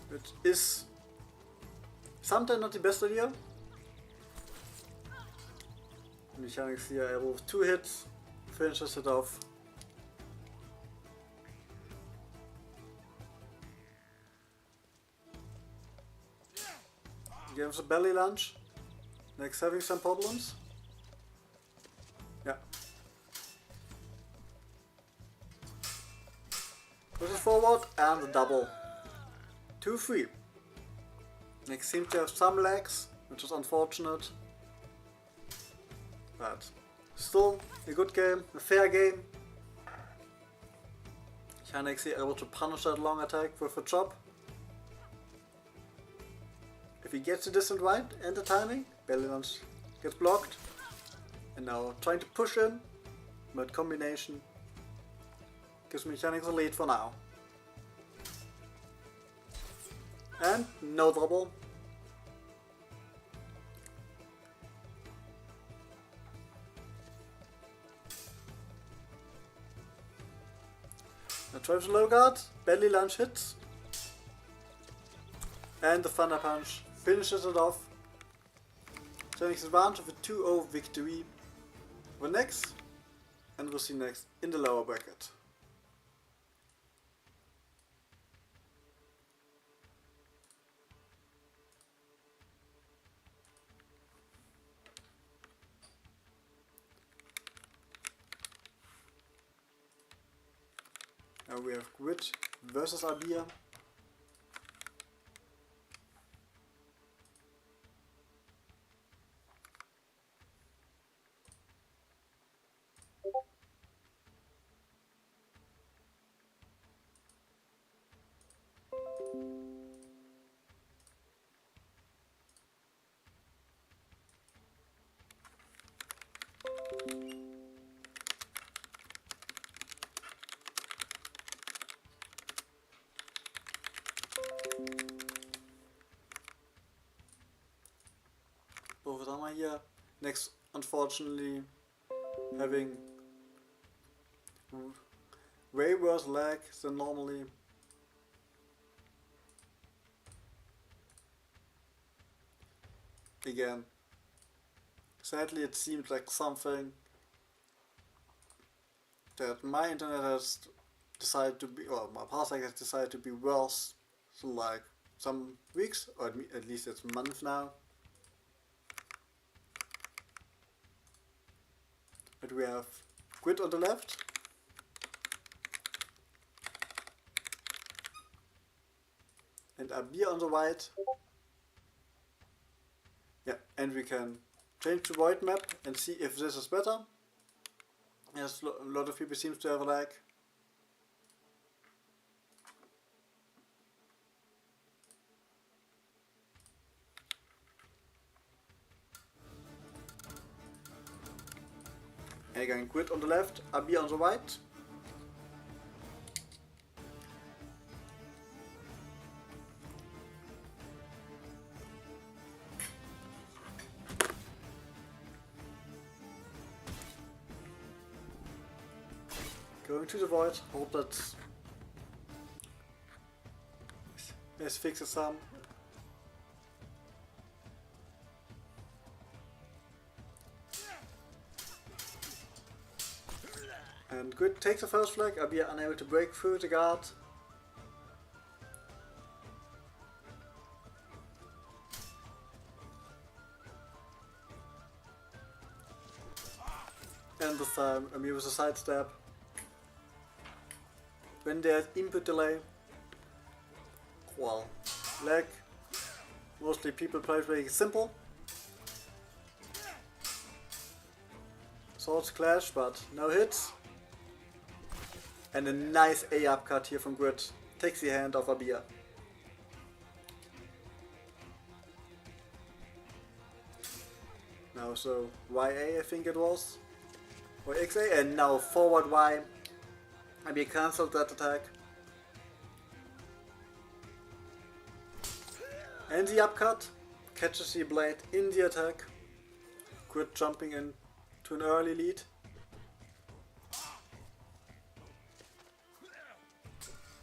Which is sometimes not the best idea. Mechanics here able with 2 hits, finishes it off. Gives a belly lunge. Next having some problems. Yeah. Pushes forward and the double. 2-3. Next seems to have some lags, which is unfortunate. But still a good game, a fair game. Mechanics here able to punish that long attack with a chop. If he gets the distance right and the timing, belly lunge gets blocked. And now trying to push in, but combination gives Mechanics a lead for now. And no double. Now tries the low guard, belly lunge hits. And the Thunder Punch finishes it off. Takes advantage of a 2-0 victory. We're next, and we'll see next in the lower bracket. Now we have Grid versus Abia. Both of them are here. Next, unfortunately, having way worse lag than normally. Again, sadly it seems like something that my internet has decided to be, or my parsec has decided to be worse, so like some weeks, or at least it's months now. But we have Quid on the left. And Abir on the right. Yeah, and we can change the void map and see if this is better. Yes, a lot of people seem to have a lag. And again, Quid on the left, Abir on the right. Going to the void, hope that this fixes some. And Quid takes the first flag, Abir unable to break through the guard. And this time Abir with a sidestep. When there's input delay, well, lag. Mostly people play it very simple. Swords clash, but no hits. And a nice A upcut here from Quid. Takes the hand of Abir. Now so YA I think it was. Or XA, and now forward Y. Abir cancelled that attack. And the upcut catches the blade in the attack. Quid jumping in to an early lead.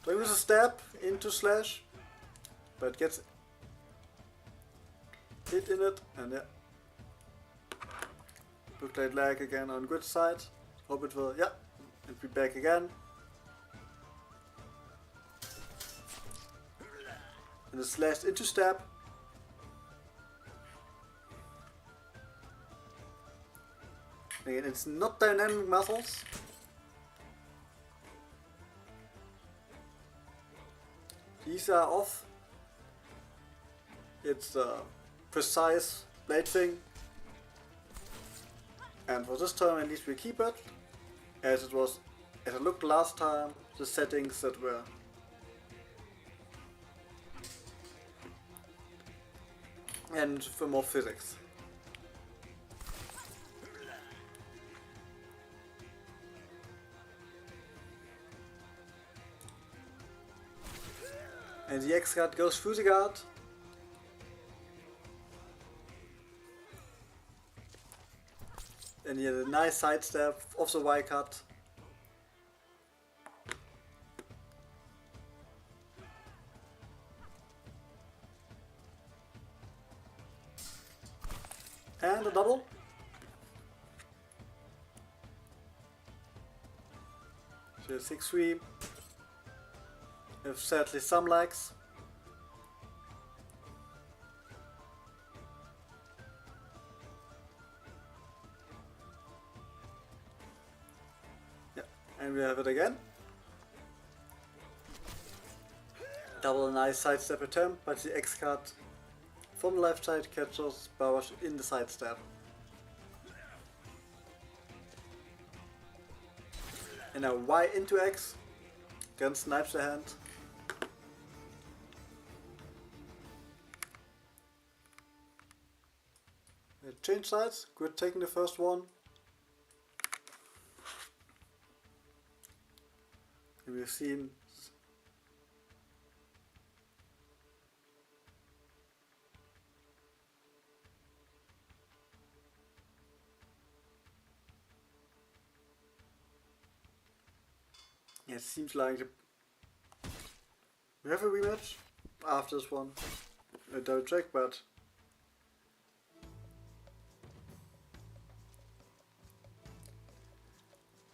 There was a stab into slash, but gets hit in it, and yeah. Looked like lag again on Quid's side. Hope it will, yeah, and be back again. And a slash into stab. Again, it's not dynamic muscles. These are off. It's a precise blade thing. And for this time at least we keep it. As it looked last time, the settings that were and for more physics. And the X card goes through the guard. And he had a nice sidestep of the Y cut. And a double. So 6-3. With sadly some lags. Yeah, and we have it again. Double nice sidestep attempt, but the X card from the left side catches Barash in the sidestep. And now Y into X. Again snipes the hand. Change sides, Quid taking the first one. And we've seen it seems like we have a rematch after this one. I don't check, but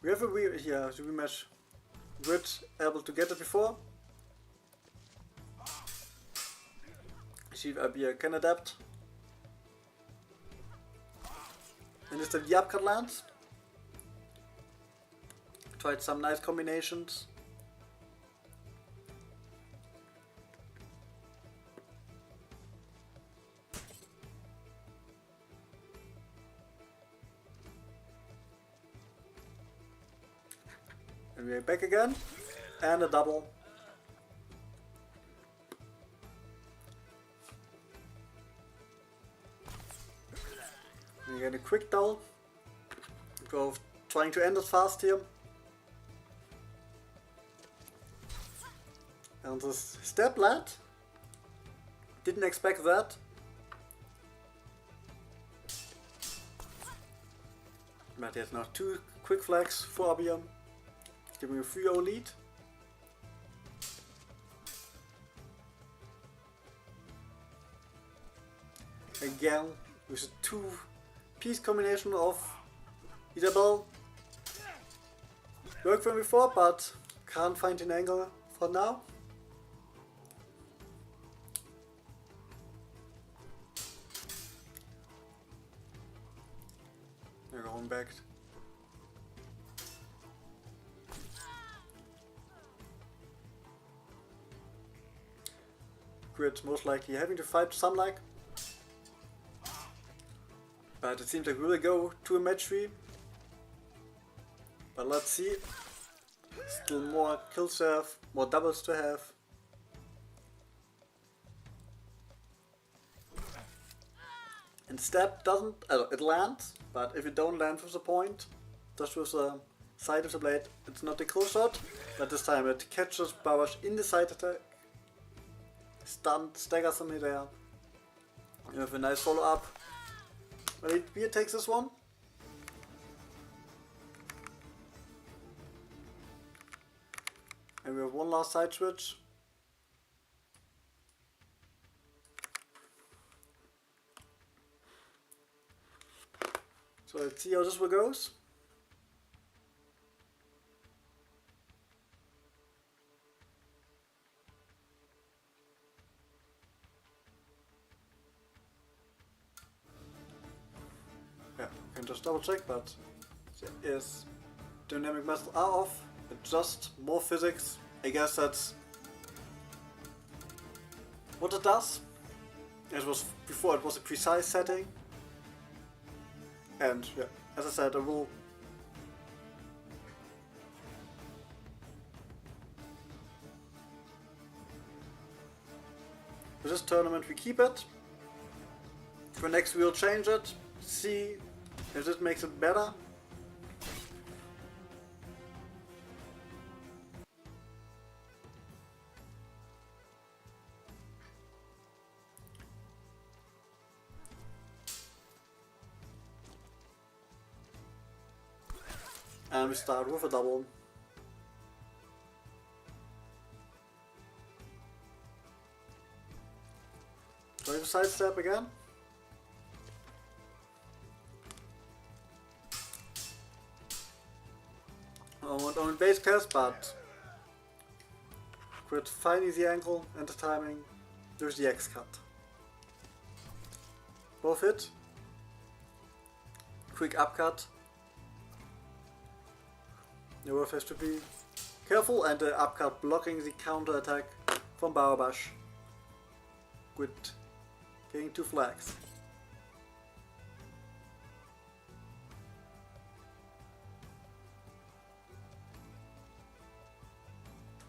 we have a rematch. Quid able to get it before. See if Abir can adapt. And is that the upcut lands? Tried some nice combinations. And we're back again. And a double. We get a quick double. Go trying to end it fast here. And this step lad. Didn't expect that. But there's now 2 quick flags for Abiam. Giving a 3-0 lead. Again, with a 2-piece combination of Isabel. Worked from before, but can't find an angle for now. We're going back. Grid's most likely having to fight Sunlight. But it seems like we will go to a match 3. But let's see. Still more kills to have, more doubles to have. And step doesn't, it lands, but if it don't land with the point, just with the side of the blade, it's not a kill shot. But this time it catches Babash in the side attack. Stunned, staggers him there. With a nice follow up. Well, Beer takes this one. And we have one last side switch. So let's see how this one goes. Yeah, you can just double check, but there is dynamic metal are off. It's just more physics. I guess that's what it does. It was before, it was a precise setting. And yeah, as I said, I will for this tournament we keep it. For next we'll change it, see if this makes it better. And we start with a double. Try to sidestep again. On base cast, but quit finding the angle and the timing. There's the X cut. Both hit. Quick upcut. You have to be careful, and the upcut blocking the counter attack from Barabash. Good. Getting 2 flags.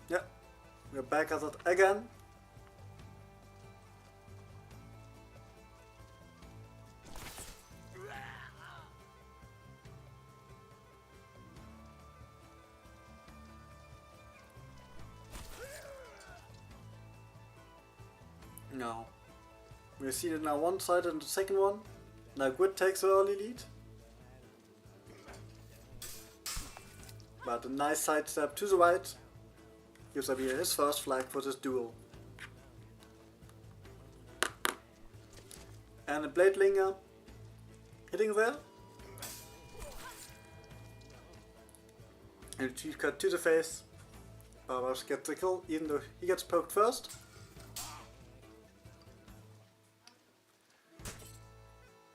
Yeah, we're back at it again. No. We see it now one side and the second one. Now Grid takes the early lead. But a nice sidestep to the right gives Abir his first flag for this duel. And a Blade Linger hitting there. And a cheat cut to the face. Barbash gets the kill even though he gets poked first.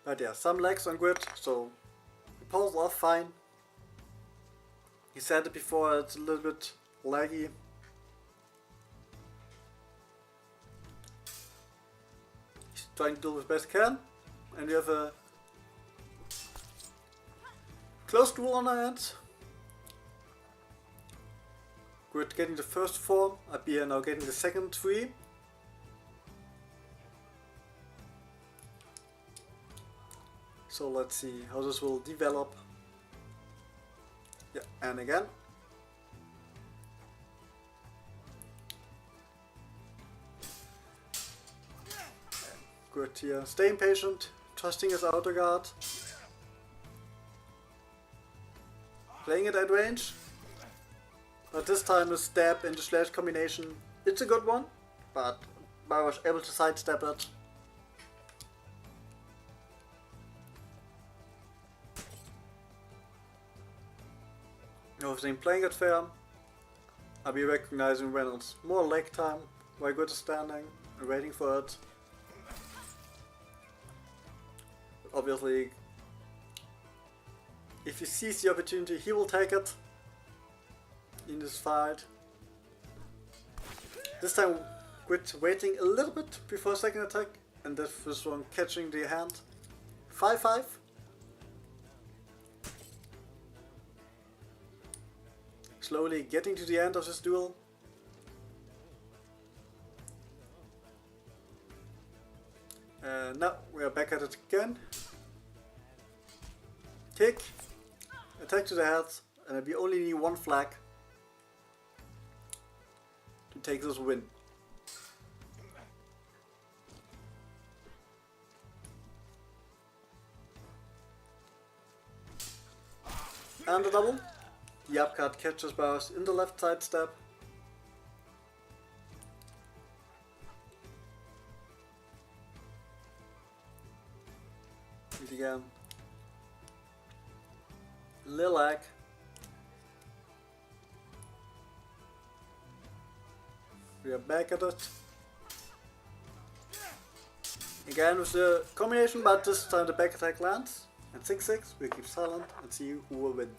But yeah, some lags on Grid, so he pulls off fine. He said it before, it's a little bit laggy. He's trying to do his best he can. And we have a close duel on our hands. We're getting the first 4, Abir now getting the second 3. So let's see how this will develop. Yeah, and again. Good here. Staying patient, trusting his outer guard. Playing it at range. But this time a stab and the slash combination. It's a good one, but I was able to sidestep it. Everything playing it fair. I'll be recognizing when it's more leg time, where good is standing and waiting for it. Obviously, if he sees the opportunity, he will take it in this fight. This time, Grit waiting a little bit before second attack, and this one catching the hand. 5-5. Slowly getting to the end of this duel. Now we are back at it again. Kick, attack to the head, and we only need 1 flag to take this win. And a double. The upcut catches Bowers in the left side step. Hit again. Lilac. We are back at it. Again with the combination, but this time the back attack lands. At 6-6, we keep silent and see who will win.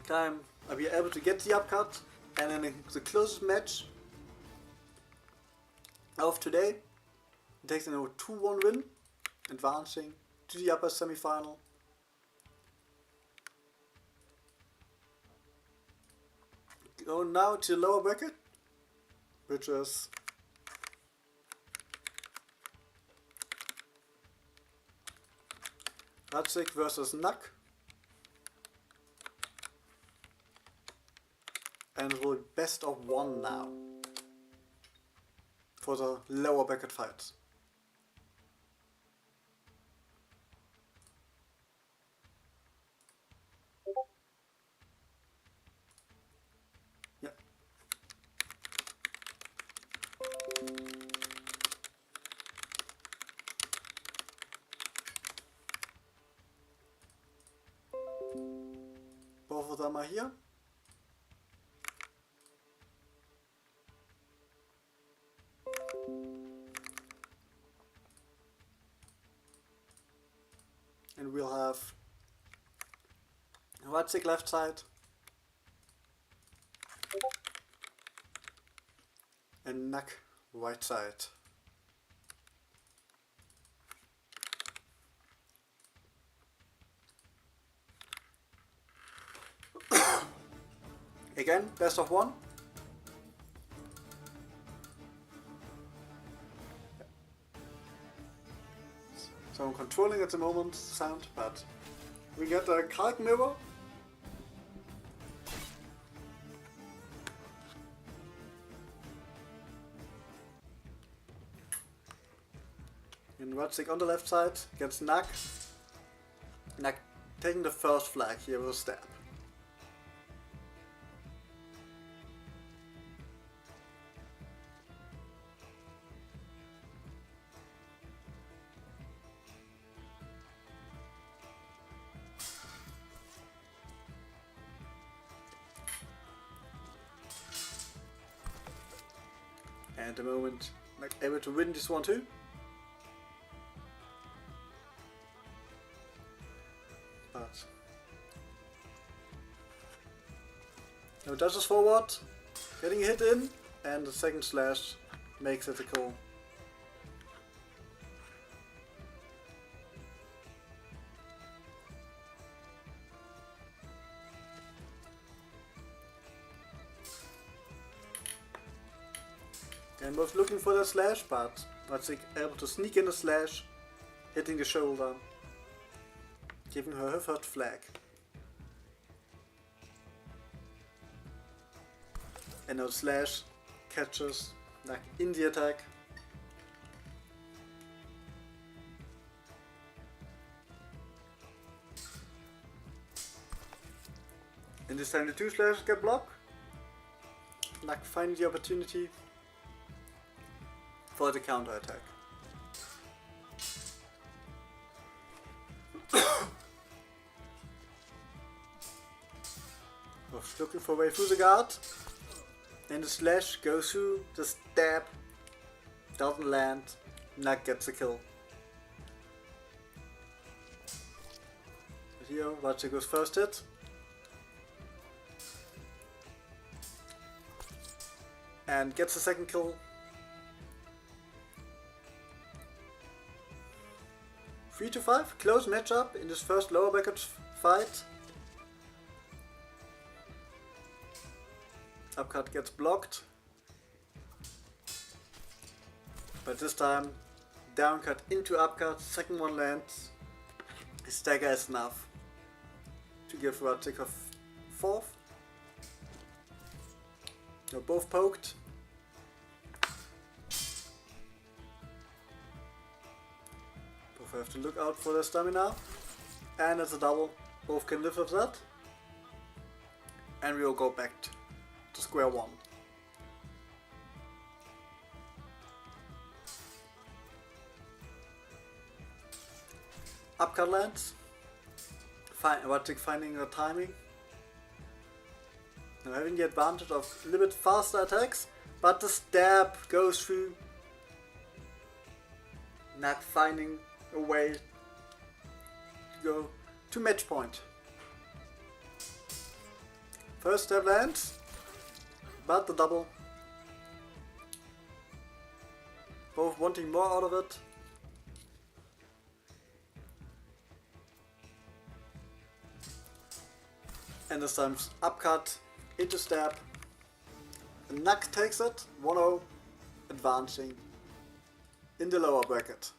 Time I'll be able to get the upcut, and in the closest match of today, it takes a 2-1 win, advancing to the upper semi-final. Go now to the lower bracket, which is Ratsik versus Nak. And it will be best of 1 now for the lower bracket fights. Yeah. Both of them are here. And we'll have Ratsik left side and Nak right side. Again, best of 1. So I'm controlling at the moment sound, but we get a Kalk mirror. And Ratsik on the left side gets Nak. Nak taking the first flag here with a stab. at the moment, like, able to win this one too. But now dashes forward, getting a hit in, and the second slash makes it a kill. And was looking for the slash, but was able to sneak in the slash, hitting the shoulder, giving her her first flag. And now slash catches like in the attack. And this time the two slashes get blocked. Like finding the opportunity for the counter attack. Was looking for a way through the guard. And the slash goes through, the stab doesn't land, Nak gets a kill. But here, Vache goes first hit. And gets the second kill. 3-5, close matchup in this first lower bracket fight. Upcut gets blocked, but this time downcut into upcut, second one lands. His stagger is enough to give Radzik a fourth. They're both poked. Both have to look out for their stamina, and it's a double. Both can live with that, and we will go back to square one. Upcut lands. Radzik finding the timing. Now having the advantage of a little bit faster attacks, but the stab goes through. Nak finding a way to go to match point. First stab lands, but the double. Both wanting more out of it. And this time's upcut into stab. And Nak takes it, 1-0, advancing in the lower bracket.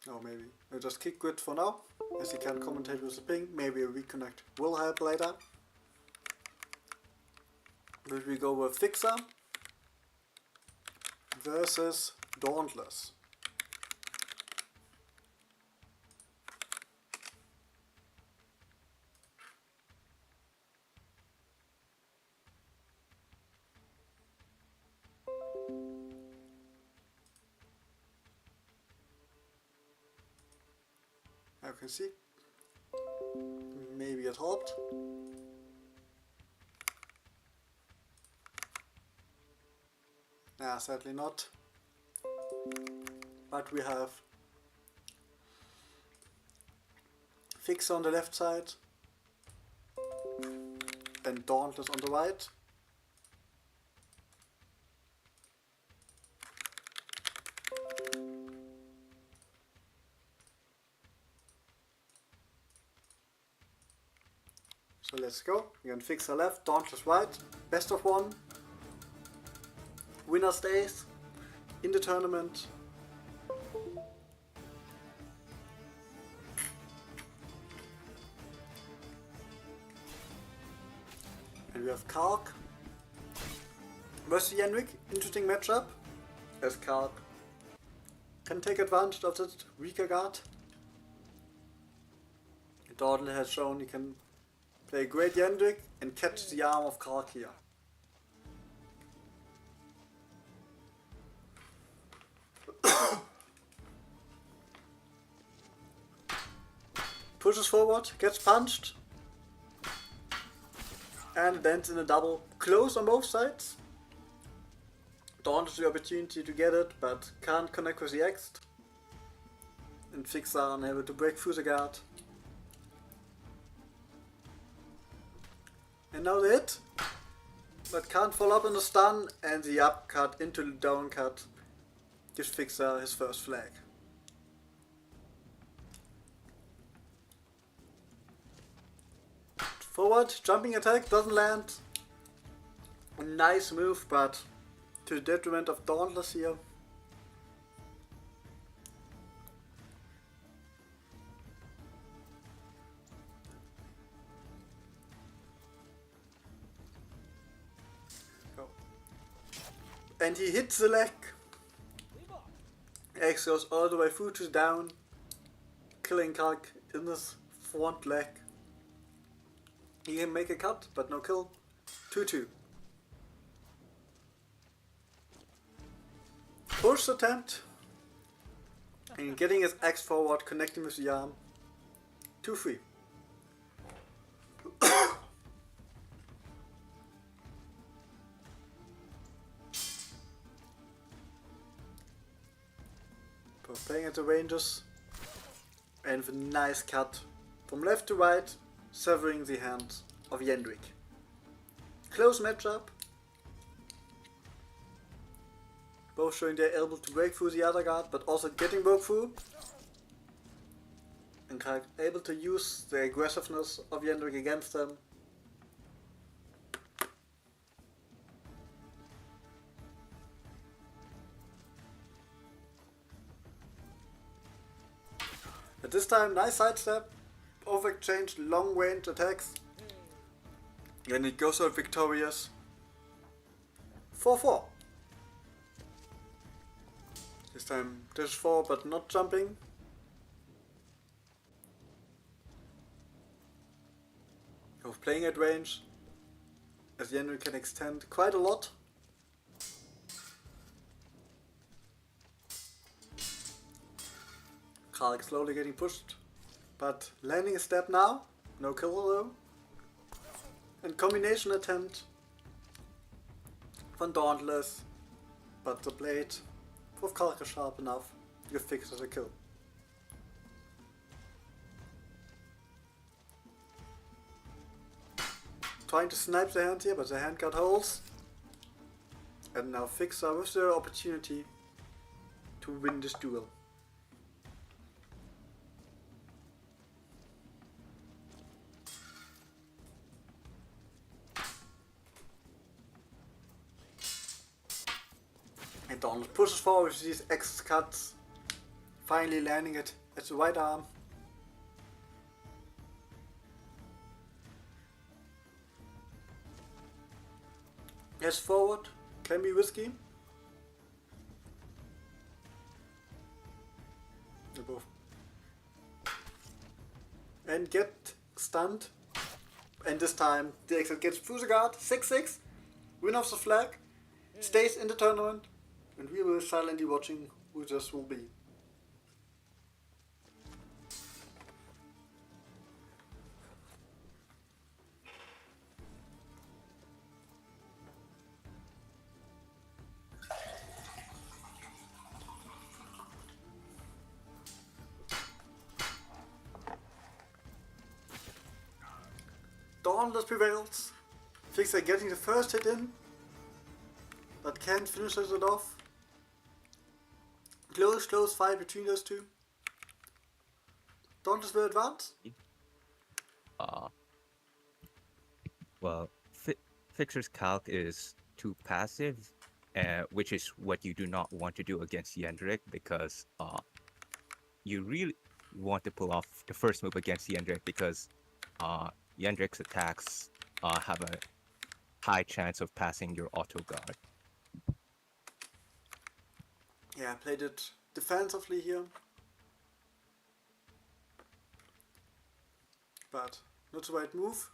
Oh, maybe we'll just kick Grid for now, as he can commentate with the ping. Maybe a reconnect will help later. But we go with Fixer versus Dauntless. You can see, maybe it helped. Nah, sadly not. But we have Fixer on the left side and Dauntless on the right. So let's go. We're gonna Fixer left, Dauntless right, best of one. Winner stays in the tournament. And we have Kark versus Yenrik. Interesting matchup, as Kark can take advantage of that weaker guard. Dordle has shown he can play great Yenrik and catch the arm of Kark here. pushes forward, gets punched, and ends in a double. Close on both sides. Daunt has the opportunity to get it, but can't connect with the X. And Fix are unable to break through the guard. And now the hit, but can't follow up on the stun, and the upcut into the down cut gives Fixer his first flag. Forward, jumping attack, doesn't land. A nice move, but to the detriment of Dauntless here. Go. And he hits the leg. X goes all the way through to down, killing Kalk in his front leg. He can make a cut, but no kill. 2-2. Push attempt. And getting his axe forward, connecting with the arm. 2-3. Playing at the ranges. And with a nice cut from left to right, severing the hand of Yendrik. Close matchup. Both showing they're able to break through the other guard, but also getting broke through. And able to use the aggressiveness of Yendrik against them. At this time, nice sidestep. Over exchange, long range attacks. And it goes out victorious. 4-4. This time dash 4 but not jumping. Of playing at range, as Yendrik can extend quite a lot. Karlak slowly getting pushed, but landing a step now, no kill though. And combination attempt from Dauntless, but the blade of Karlak is sharp enough to fix as a kill. Trying to snipe the hand here, but the hand got holes. And now Fixer with the opportunity to win this duel. And Donald pushes forward with these X cuts, finally landing it at the right arm. Yes, forward, can be risky. They both. And get stunned. And this time the exit gets through the guard, 6-6, win of the flag, stays in the tournament, and we will silently watching who this will be. Dauntless prevails. Fixer getting the first hit in, but can't finish it off. Close fight between those two. Dauntless will advance. Well, Fixer's calc is too passive, which is what you do not want to do against Yendrik, because you really want to pull off the first move against Yendrik, because Yendrik's attacks have a high chance of passing your auto guard. Yeah, played it defensively here, but not the right move.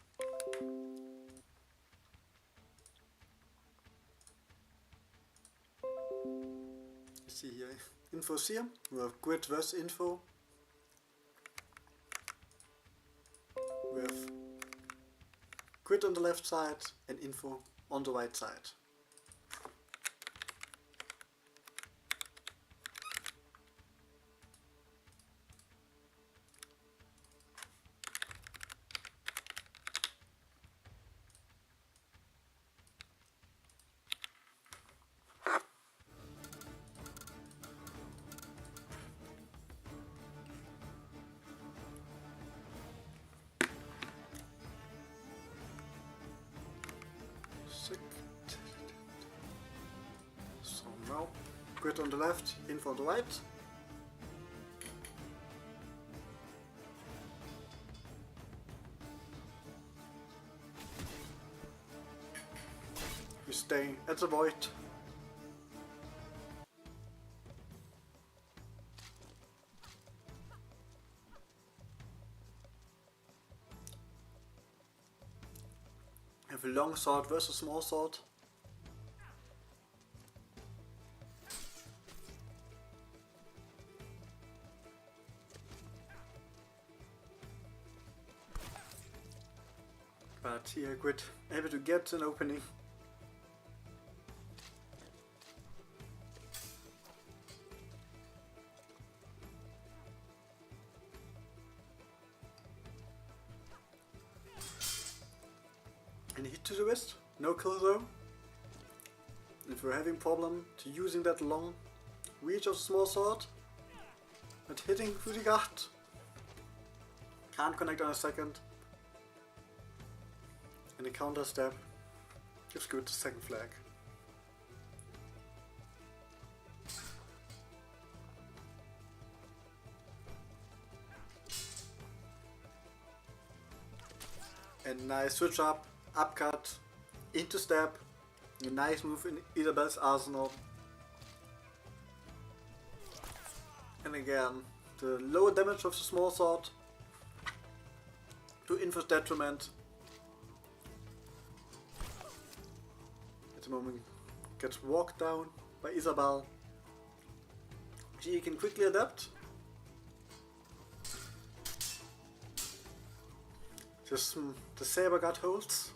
See here, info here. We have grid versus info. grid on the left side and info on the right side. So now, grid on the left, info on the right. We stay at the void. Have a long sword versus small sword. But here Grid able to get an opening. And hit to the wrist, no kill though. If we're having problem to using that long reach of the small sword, but hitting through the guard. Can't connect on a second. And a counter step gives Grid the second flag. And nice switch up, upcut, into step. A nice move in Isabel's arsenal. And again, the lower damage of the small sword to Info's detriment. At the moment gets walked down by Isabel. She can quickly adapt. Just the saber guard holds.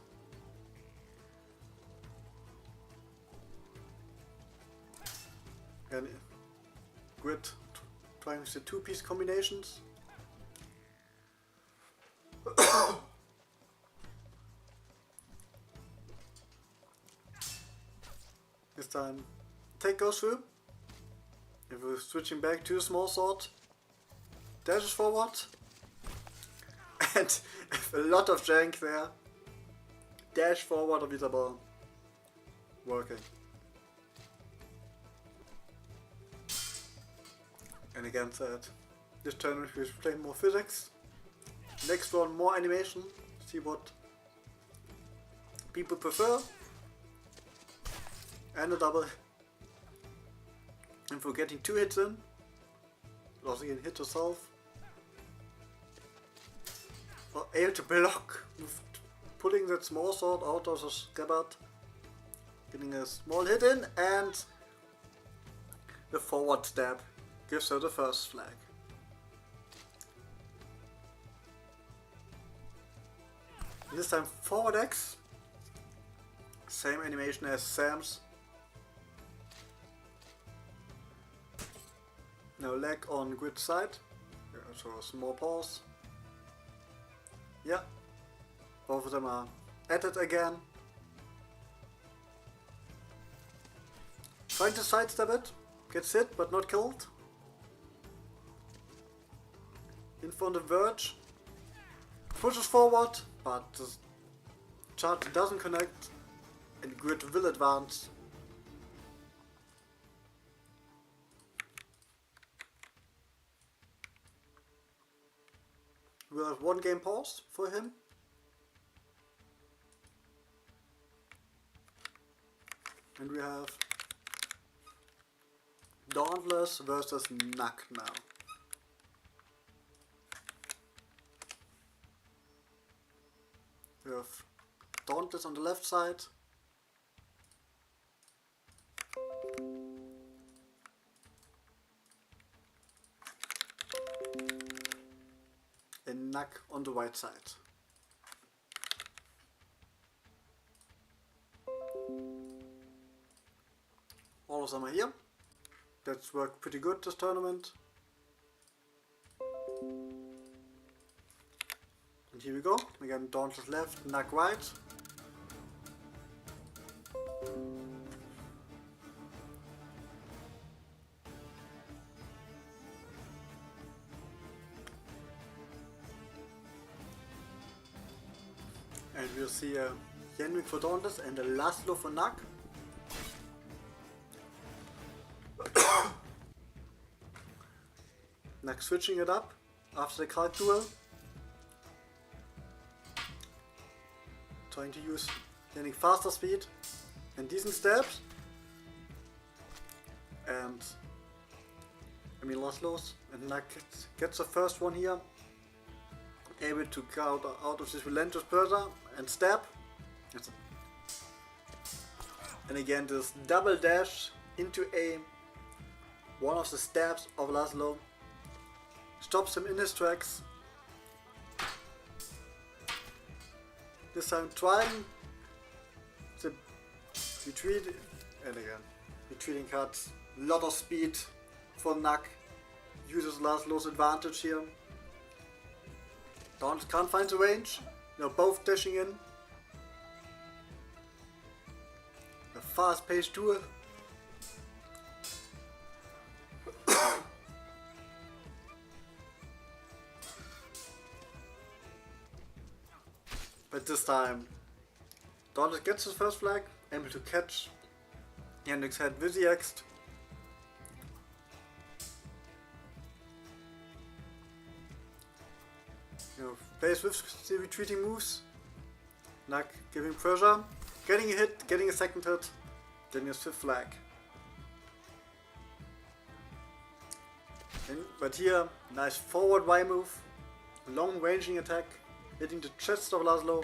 And Grid trying the two-piece combinations. This time take goes through. If we're switching back to a small sword, dashes forward. And a lot of jank there. Dash forward of Isabel. Working. And again said, this turn we're playing more physics. Next one more animation. See what people prefer. And a double. And for getting 2 hits in. Also again hit herself. Or able to block with pulling that small sword out of the scabbard. Getting a small hit in and the forward stab gives her the first flag. This time forward X. Same animation as Sam's. Now leg on Grid side. So a small pause. Yeah. Both of them are at it again. Trying to sidestep it. Gets hit but not killed. In front of Verge. Pushes forward, but the charge doesn't connect. And Grid will advance. We'll have 1 game pause for him. And we have Dauntless versus Knack now. We have Dauntless on the left side. And Knack on the right side. of them are here. That's worked pretty good this tournament. And here we go. Again, Dauntless left, Knack right. And we'll see Yenrik for Dauntless and a Laszlo for Knack. Knack switching it up after the card duel. Trying to use Yenrik faster speed and decent stabs. And I mean Laszlo's. And Knack gets the first one here. Able to get out of this relentless pressure and stab. And again this double dash into A. One of the stabs of Laszlo stops him in his tracks. This time trying the retreat, and again retreating cards. Lot of speed for Knack. Uses Laszlo's advantage here. Dauntless can't find the range. They're both dashing in. A fast-paced duel. But this time, Dauntless gets his first flag, able to catch Yenrik's head with the X. Plays with the retreating moves. Knack giving pressure, getting a hit, getting a second hit, getting his fifth flag. But here, nice forward Y move, long ranging attack, hitting the chest of Laszlo.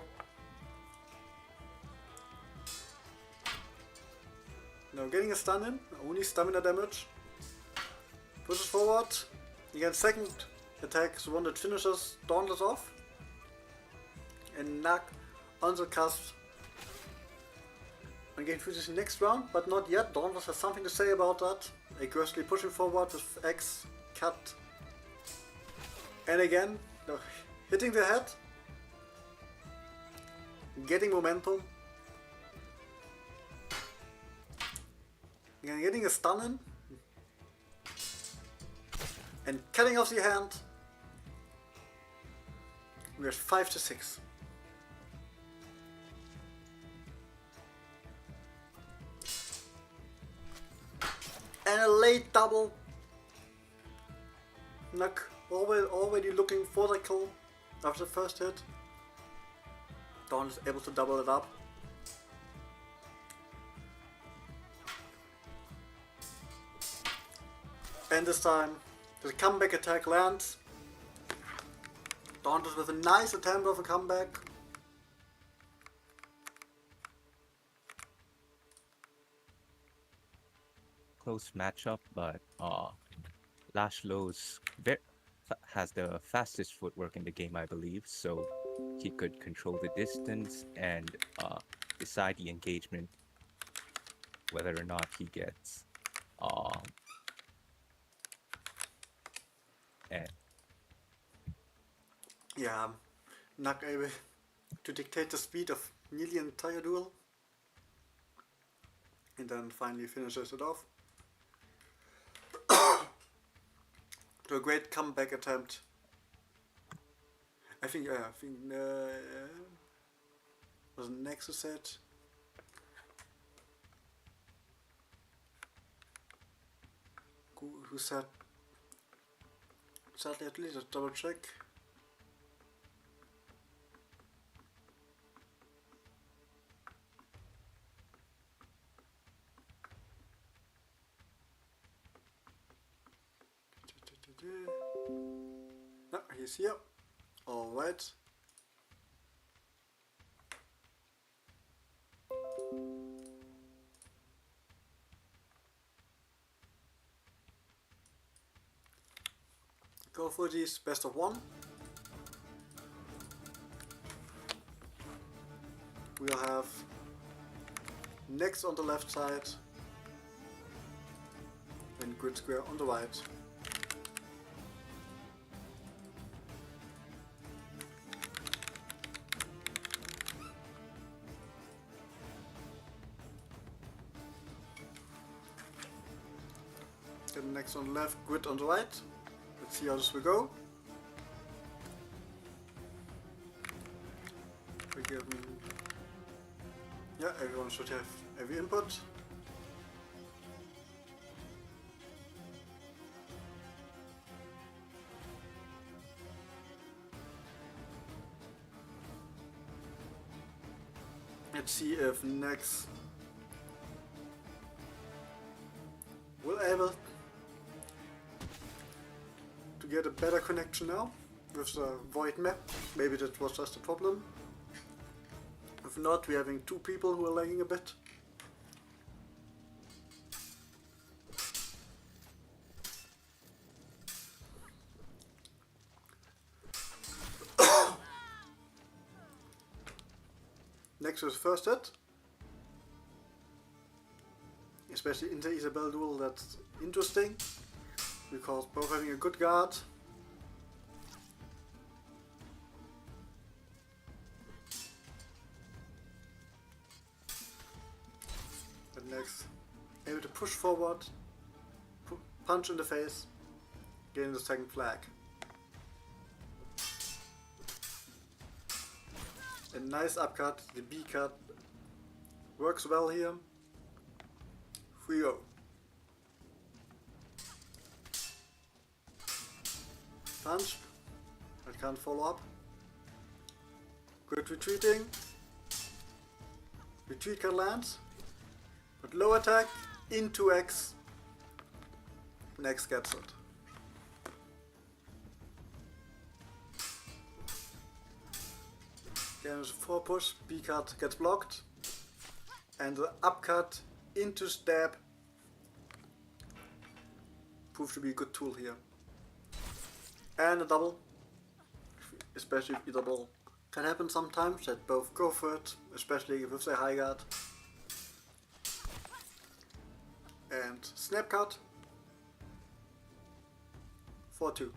Now getting a stun in, only stamina damage. Pushes forward, again second attack is the one that finishes Dauntless off. And Knack on the cusp. Again through this next round, but not yet. Dauntless has something to say about that. Aggressively pushing forward with X, cut. And again, hitting the head. Getting momentum. Again, getting a stun in. And cutting off the hand. We're at 5-6. And a late double. Knack already looking for the kill after the first hit. Dawn is able to double it up. And this time the comeback attack lands. Dauntless with a nice attempt of a comeback. Close matchup, but Laszlo's has the fastest footwork in the game, I believe, so he could control the distance and decide the engagement, whether or not he gets and Yeah, Knack able to dictate the speed of nearly an entire duel. And then finally finishes it off. To a great comeback attempt. I think was it Nexus set? Who said? Sadly, at least, let's double check. No, he's here. Alright. Go for these best of one. We'll have next on the left side and grid square on the right. Then next on the left, grid on the right. Let's see how this will go. We give them, yeah, everyone should have every input. Let's see if next will able to get a better connection now with the void map. Maybe that was just a problem. If not, we're having two people who are lagging a bit. Next is the first hit. Especially in the Isabel duel, that's interesting. Because both having a good guard. And next, able to push forward, punch in the face, getting the second flag. A nice upcut, the B cut works well here. 3-0. Punch, I can't follow up. Good retreating. Retreat can land. But low attack into X. Next gets it. Again, there's a 4 push, B cut gets blocked. And the upcut into stab proves to be a good tool here. And a double. Especially if either double can happen sometimes that both go for it, especially with their high guard. And snap cut. 4-2.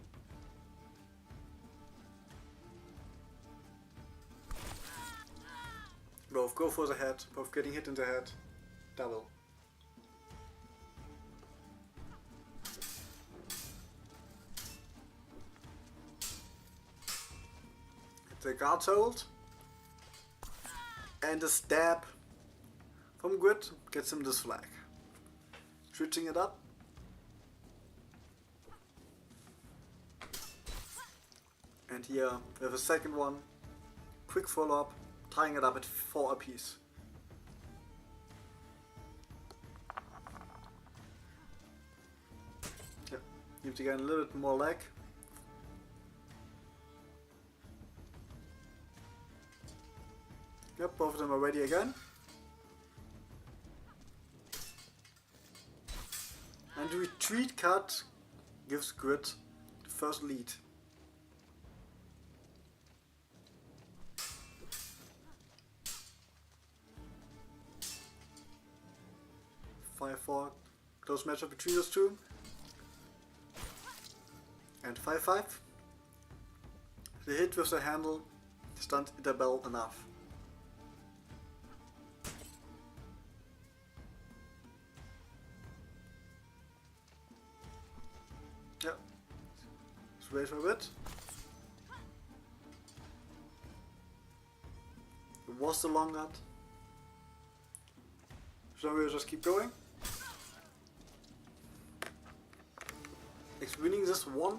Both go for the head, both getting hit in the head. Double. The guards hold. And the stab from Grid gets him this flag. Switching it up. And here we have a second one. Quick follow up. Tying it up at 4 apiece. Yeah, need to get a little bit more lag. Yep, both of them are ready again. And the retreat cut gives Grid the first lead. 5-4, close matchup between those two. And 5-5. The hit with the handle stunned Isabel enough. Yeah. Let's wait for a bit. It was the long guard. So we'll just keep going. It's winning this one.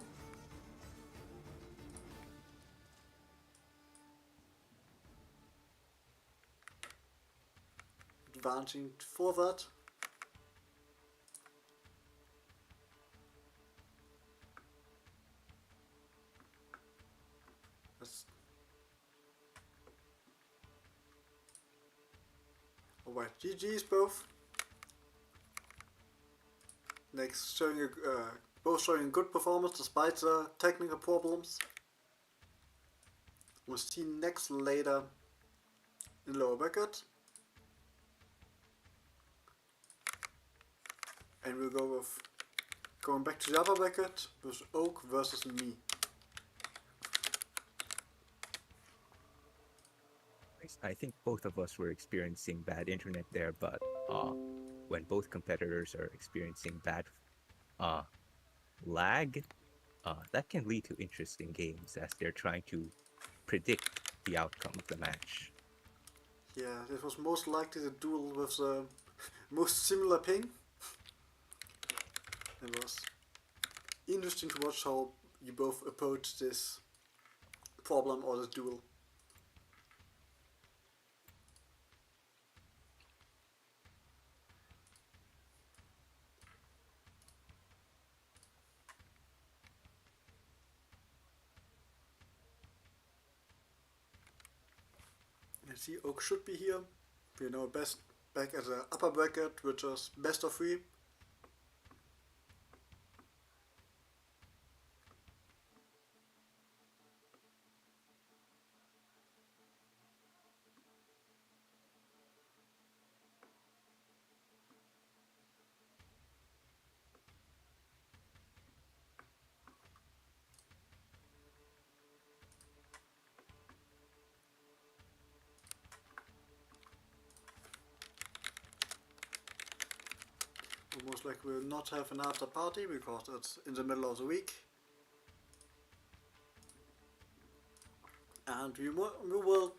Advancing forward. Alright, GG's both. Next, showing both showing good performance despite the technical problems. We'll see next later in lower bracket. And we'll go with Going back to the upper bracket with Oak versus me. I think both of us were experiencing bad internet there, but when both competitors are experiencing bad uh, lag, that can lead to interesting games as they're trying to predict the outcome of the match. Yeah, this was most likely the duel with the most similar ping. It was interesting to watch how you both approach this problem or this duel. You see, Oak should be here. We know best back at the upper bracket, which is best of 3. Almost like we'll not have an after party because it's in the middle of the week. And we will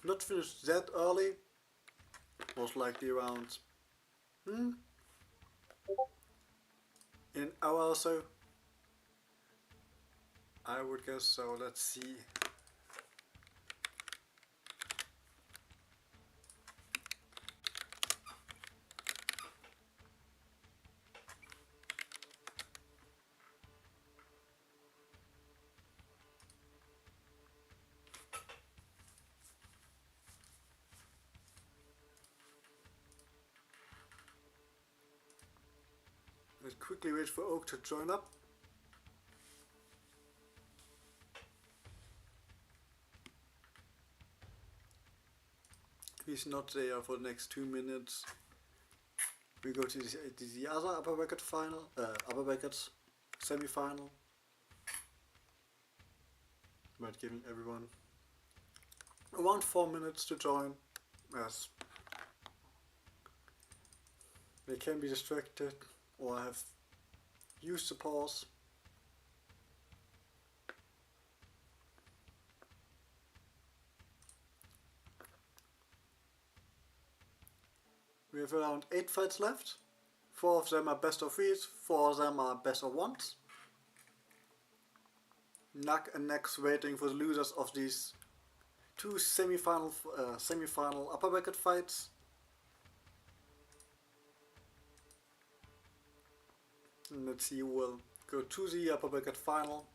not finish that early. Most likely around in an hour or so. I would guess so. Let's see. Let's quickly wait for Oak to join up. He's not there for the next 2 minutes. We go to the other upper bracket final, upper bracket semi-final. But giving everyone around 4 minutes to join, as they can be distracted or have used the pause. We have around 8 fights left. 4 of them are best of 3s, 4 of them are best of 1s. Neck and necks waiting for the losers of these 2 semi-final upper bracket fights. And let's see who will go to the upper bracket final.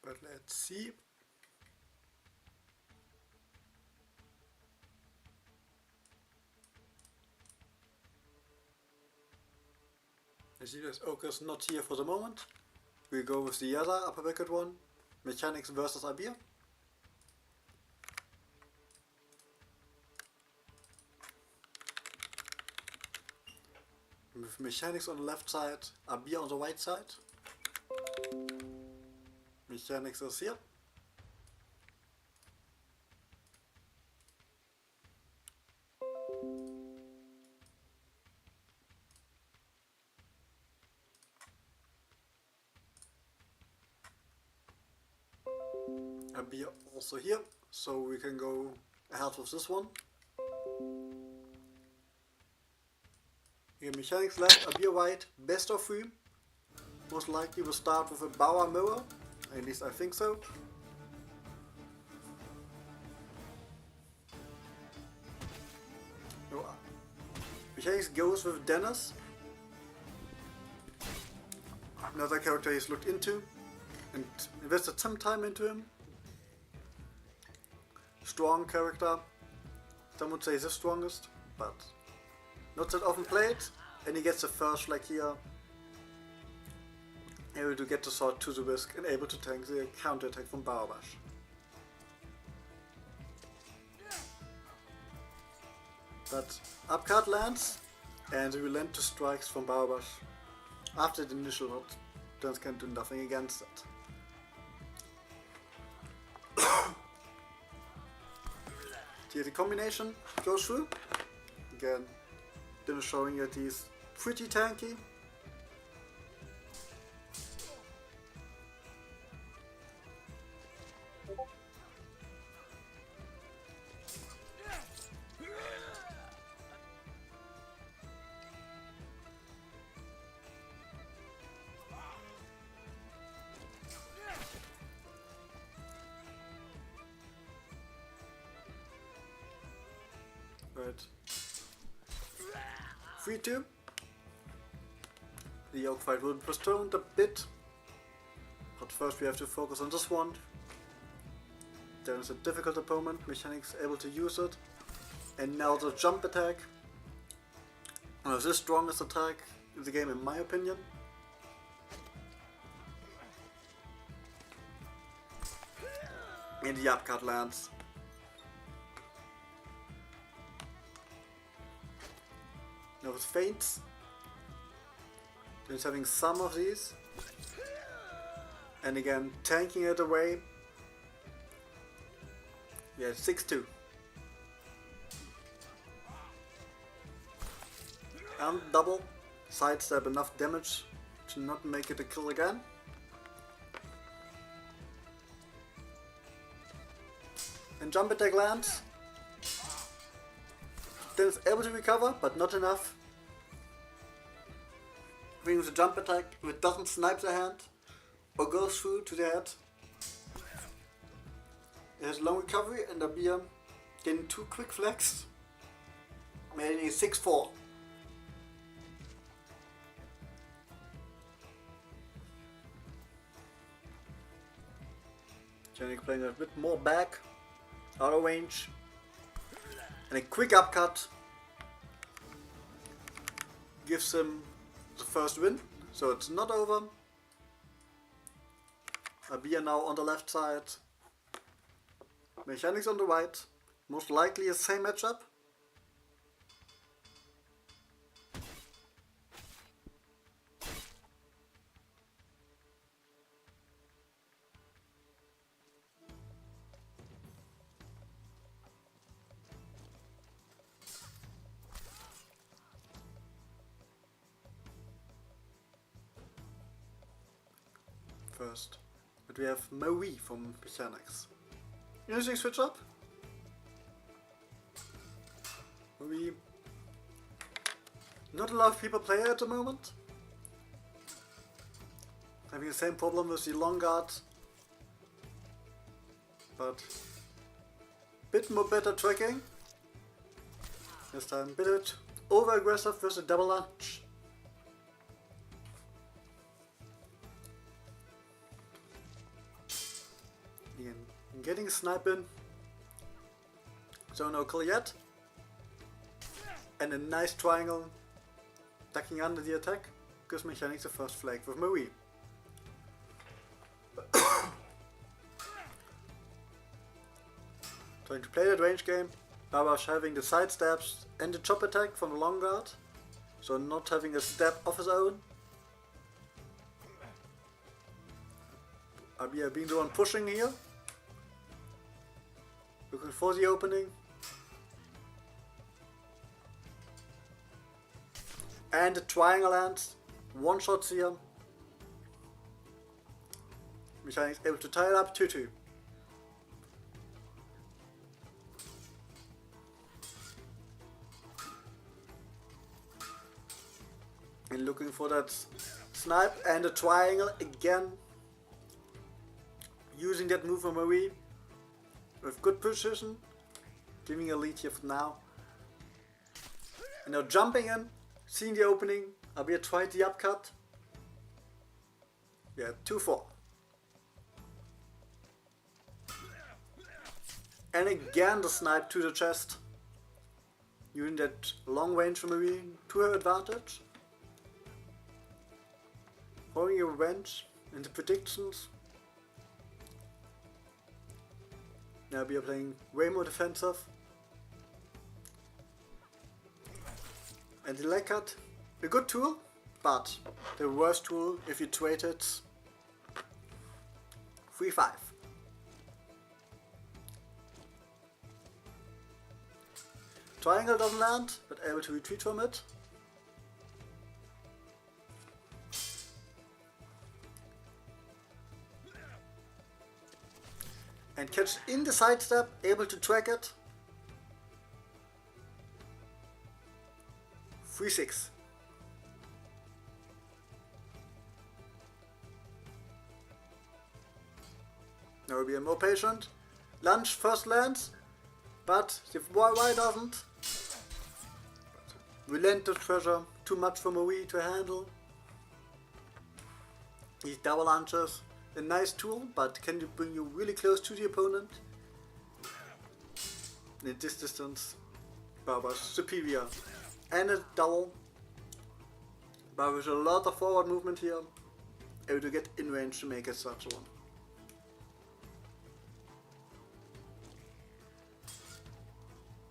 But let's see. I see that Oak is not here for the moment. We go with the other upper bracket one. Mechanics versus Abir. With Mechanics on the left side, Abir on the right side. Mechanics is here. Abir also here, so we can go ahead with this one. Here Mechanics left, Abir right, best of 3. Most likely we'll start with a Bauer mirror, at least I think so. No, Mechanics goes with Dennis. Another character he's looked into. and invested some time into him. Strong character. Some would say the strongest, but not that often played. And he gets the first flag here. Able to get the sword to the whisk and able to tank the counter attack from Barbash. But upcard lands and the relentless strikes from Barbash after the initial hot turns can do nothing against it. Here the combination goes through. Again, then showing that he's pretty tanky. Right. 3-2. The yoke fight will be postponed a bit. But first we have to focus on this one. There is a difficult opponent, Mechanics able to use it. And now the jump attack. One of the strongest attack in the game in my opinion. And the upcut lands. Now with feints, just having some of these, and again tanking it away. Yeah, 6-2. And double, sidestep enough damage to not make it a kill again. And jump attack lands. Then it's able to recover, but not enough. Brings the jump attack, if it doesn't snipe the hand or goes through to the head. It has long recovery and Abia getting 2 quick flags, making it 6-4. Janik playing a bit more back, out of range. And a quick upcut gives him the first win, so it's not over. Abia now on the left side, Mechanics on the right, most likely a same matchup. First, but we have Maui from Mechanics. Interesting switch up. Maui. Not a lot of people play at the moment. Having the same problem with the long guard. But bit more better tracking. This time a bit over aggressive with the double lunge. Getting a snipe in, so no kill yet, and a nice triangle ducking under the attack gives Mechanics the first flag with Maui. Trying to play that range game, Babash having the side steps and the chop attack from the long guard, so not having a step of his own. Abia being the one pushing here. Looking for the opening. And the triangle lands. One shot here. Mechanics able to tie it up 2-2. And looking for that snipe and the triangle again. Using that move from Marie. With good precision, giving a lead here for now. And now jumping in, seeing the opening, Abia tried the upcut. Yeah, 2-4. And again the snipe to the chest. Using that long range Marine to her advantage. Throwing a wrench into predictions. Now we are playing way more defensive. And the leg cut, a good tool, but the worst tool if you trade it 3-5. Triangle doesn't land, but able to retreat from it. And catch in the sidestep, able to track it. 3-6. Now we'll be more patient. Lunge first lands, but the Y doesn't. Relentless pressure, too much for Marie to handle. These double lunges, a nice tool, but can you bring you really close to the opponent? And at this distance, Barbar's superior. And a double, but with a lot of forward movement here, able to get in range to make it such one.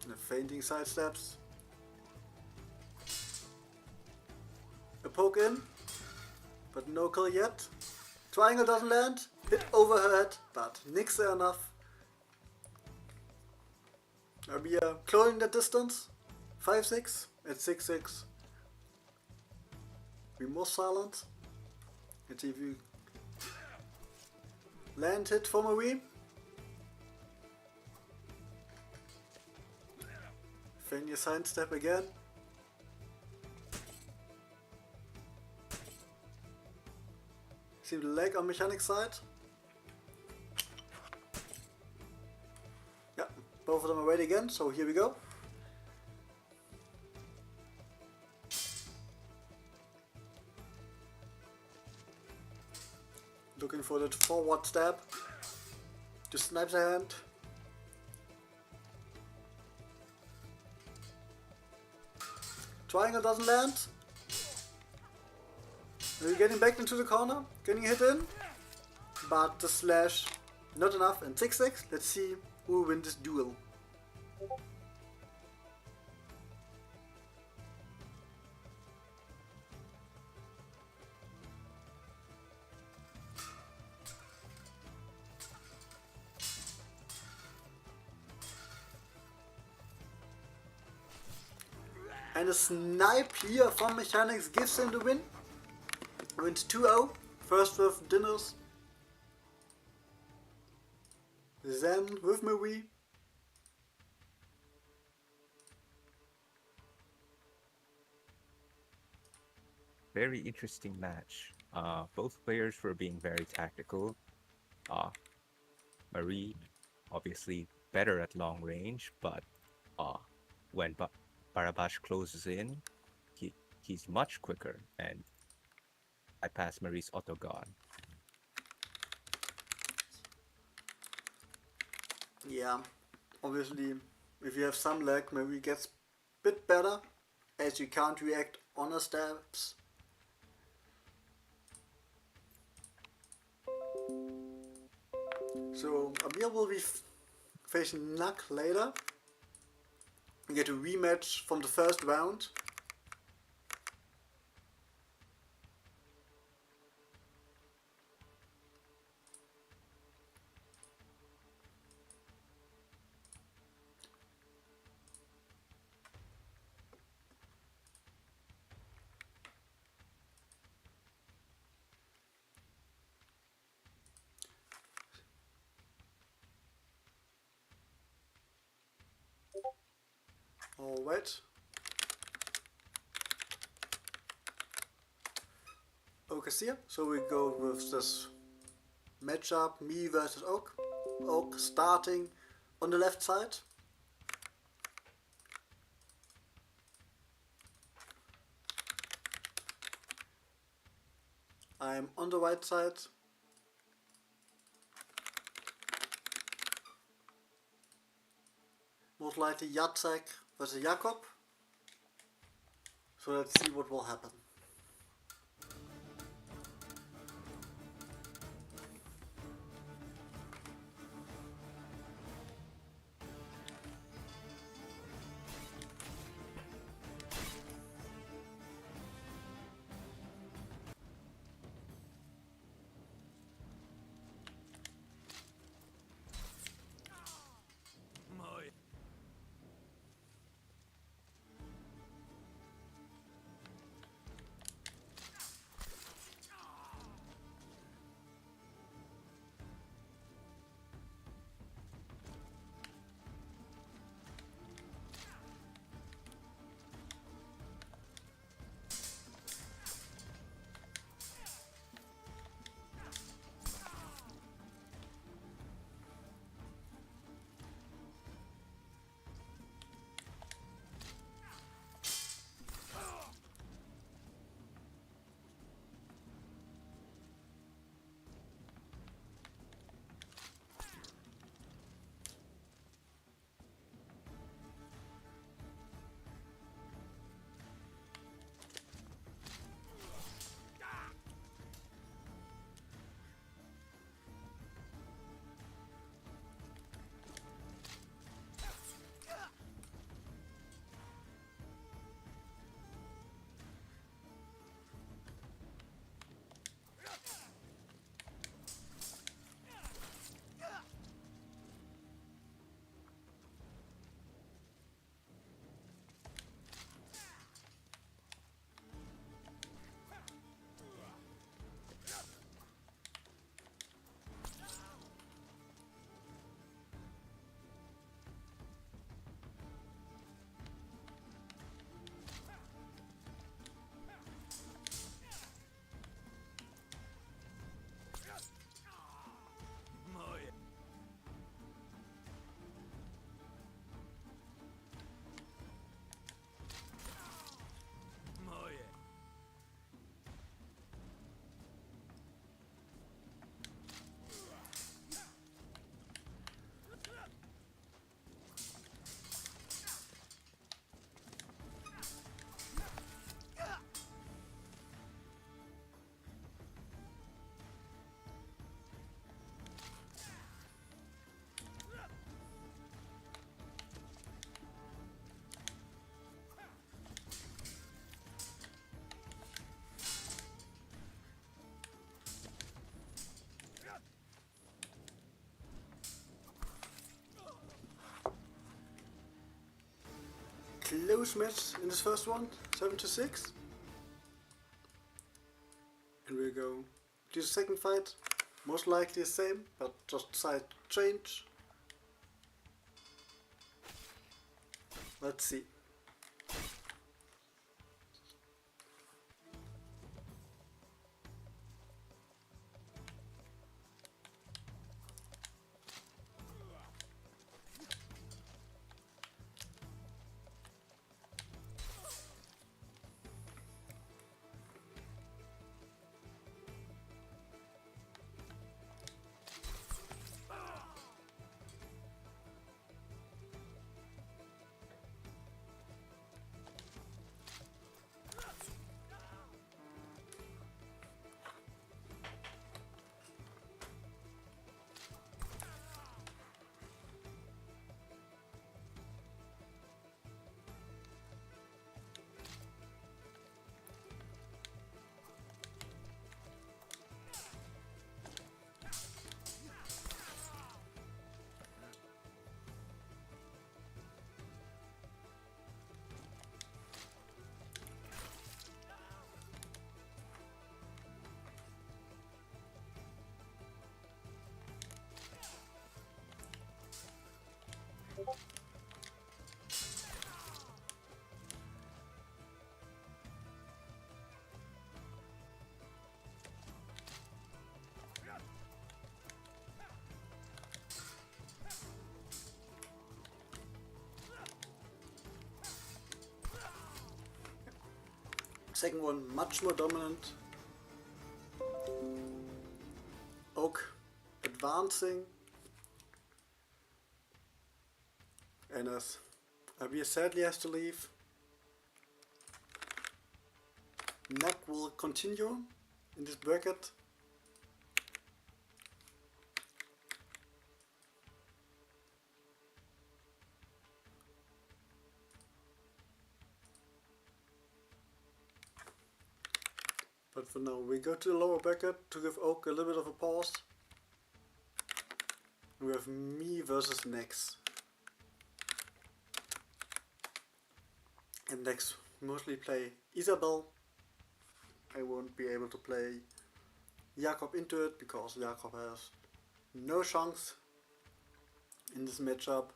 And a fainting side steps. A poke in, but no kill yet. Triangle doesn't land, hit over her head, but nicks there enough. We are closing the distance. 5-6 at 6-6. Be more silent. Let's see if you land hit for Marie. Feign your side step again. See the leg on mechanic side. Yeah, both of them are ready again, so here we go. Looking for that forward stab. Just snipes a hand. Triangle doesn't land. We're getting back into the corner, getting hit in. But the slash not enough, and 6-6. Let's see who will win this duel. And a snipe here from Mechanics gives him the win. Wins 2-0. First with dinners. Then with Marie. Very interesting match. Both players were being very tactical. Marie, obviously better at long range, but when Barabash closes in, he's much quicker, and I pass Marie's autogun. Yeah, obviously, if you have some lag, Marie gets a bit better, as you can't react on her stabs. So Amir will be facing Nak later. We get a rematch from the first round. Alright. Okay, see ya. So we go with this matchup, me versus Oak. Oak starting on the left side. I'm on the right side. most likely Jacek versus Jakob. So let's see what will happen. Close match in this first one, 7-6. And we go to the second fight, most likely the same, but just side change. Let's see. Second one much more dominant. Oak advancing. And as Abir sadly has to leave. Neck will continue in this bracket. But for now, we go to the lower bracket to give Oak a little bit of a pause. We have me versus Nex. And Nex mostly play Isabel. I won't be able to play Jakob into it because Jakob has no chance in this matchup.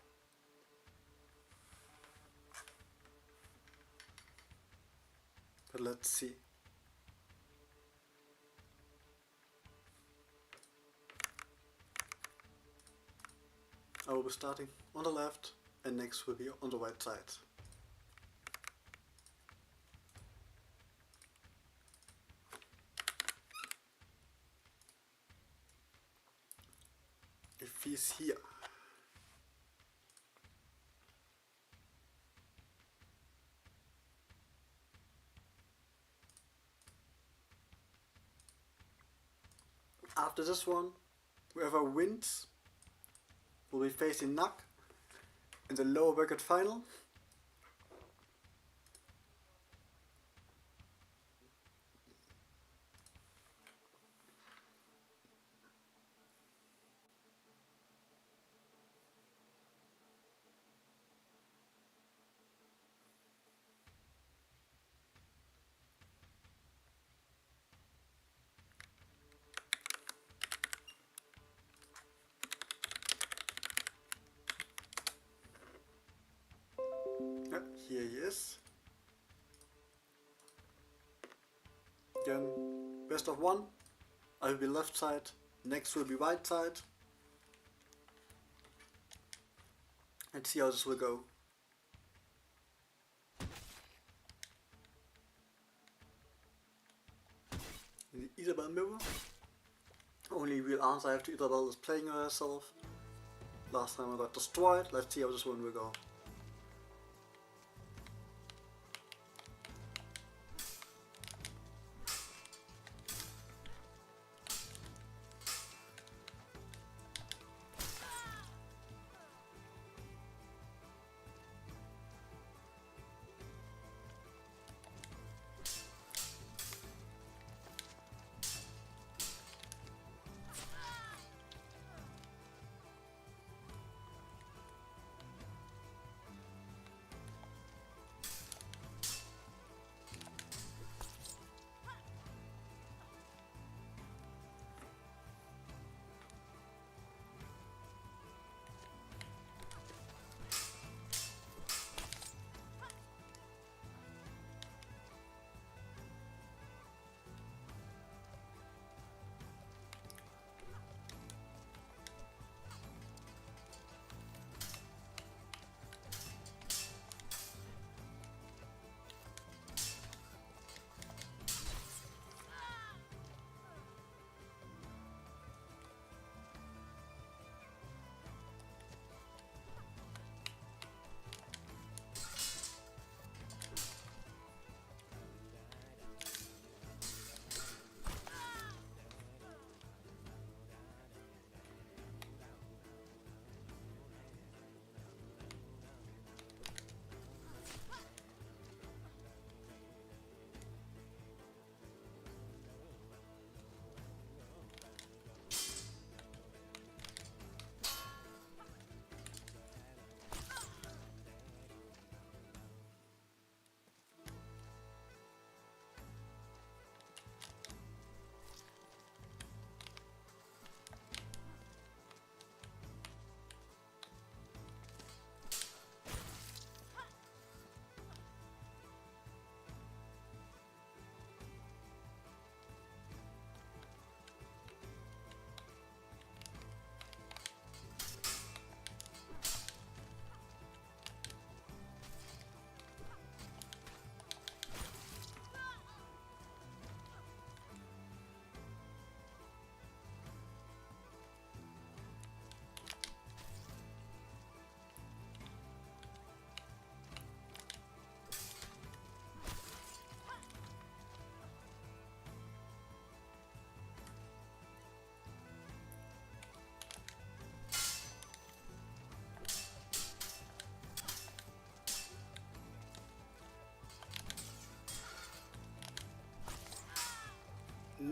But let's see. I will be starting on the left and Nex will be on the right side. If he's here. After this one, whoever wins will be facing Nak in the lower bracket final. Yeah, here he is. Again, best of one. I will be left side, Next will be right side. Let's see how this will go. In the Isabel mirror. Only real answer I have to Isabel is playing herself. Last time I got destroyed. Let's see how this one will go.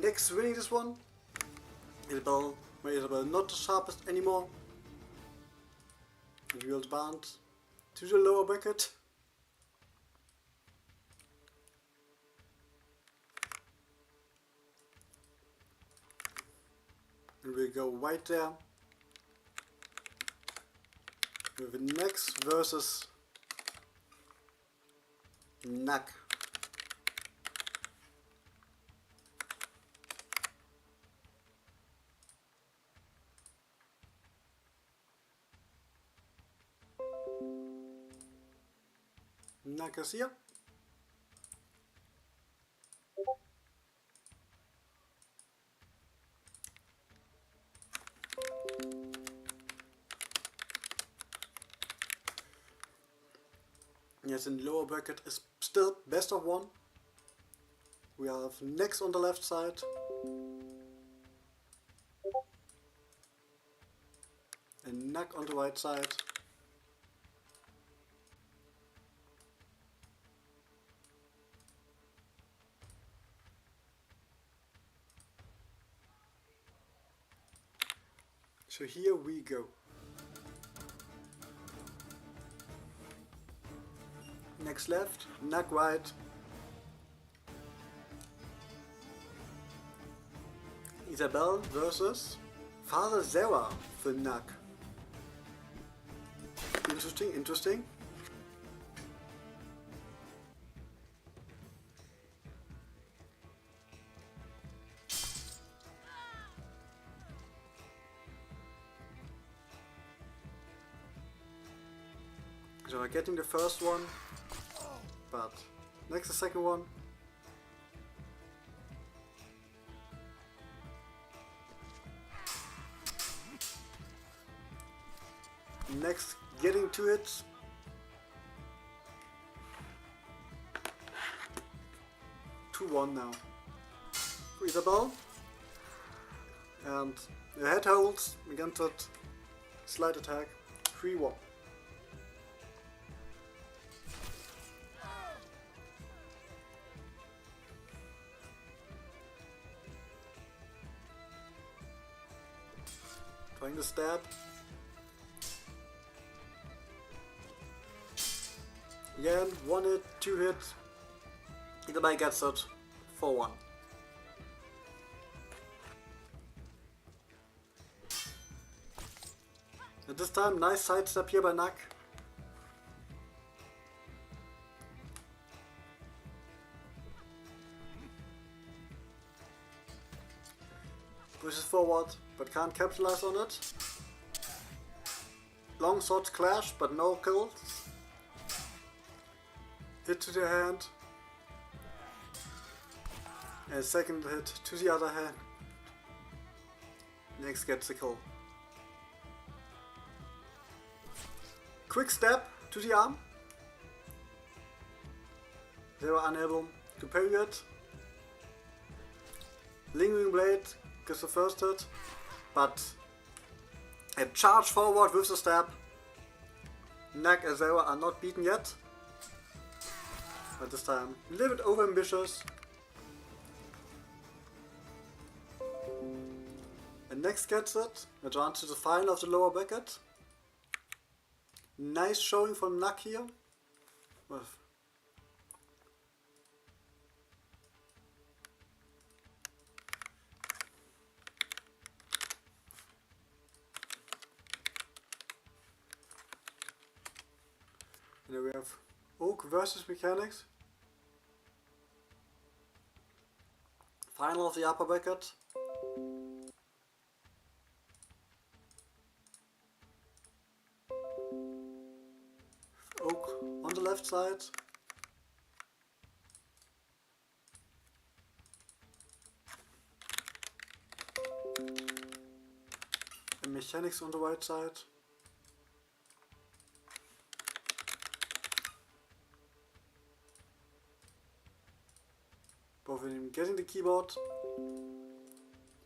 next winning this one, Isabel not the sharpest anymore. And we will advance to the lower bracket. And we'll go white there. With Nex versus Nak. Nak is here. Yes, in the lower bracket is still best of one. We have Nex on the left side. And Nak on the right side. So here we go. Next left, Nak right. Isabel versus Father Zera for Nak. Interesting, interesting. So we're getting the first one, but next the second one. Next getting to it. Two one now for Isabel. And the head holds against that slight attack. 3-1. Trying to stab. Again, 1 hit, 2 hits. Either guy gets it. 4-1. At this time, nice sidestep here by Nak. Pushes forward, but can't capitalize on it. Long swords clash, but no kills. Hit to the hand. And second hit to the other hand. Next gets the kill. Quick step to the arm. They were unable to parry it. Lingering blade gets the first hit, but a charge forward with the stab. Nak and Zera are not beaten yet. At this time, a little bit over ambitious. And next gets it, advance to the final of the lower bracket. Nice showing from Nak here. And then we have Oak versus Mechanics. Final of the upper bracket. Oak on the left side. And Mechanics on the right side. Both of them getting the keyboard.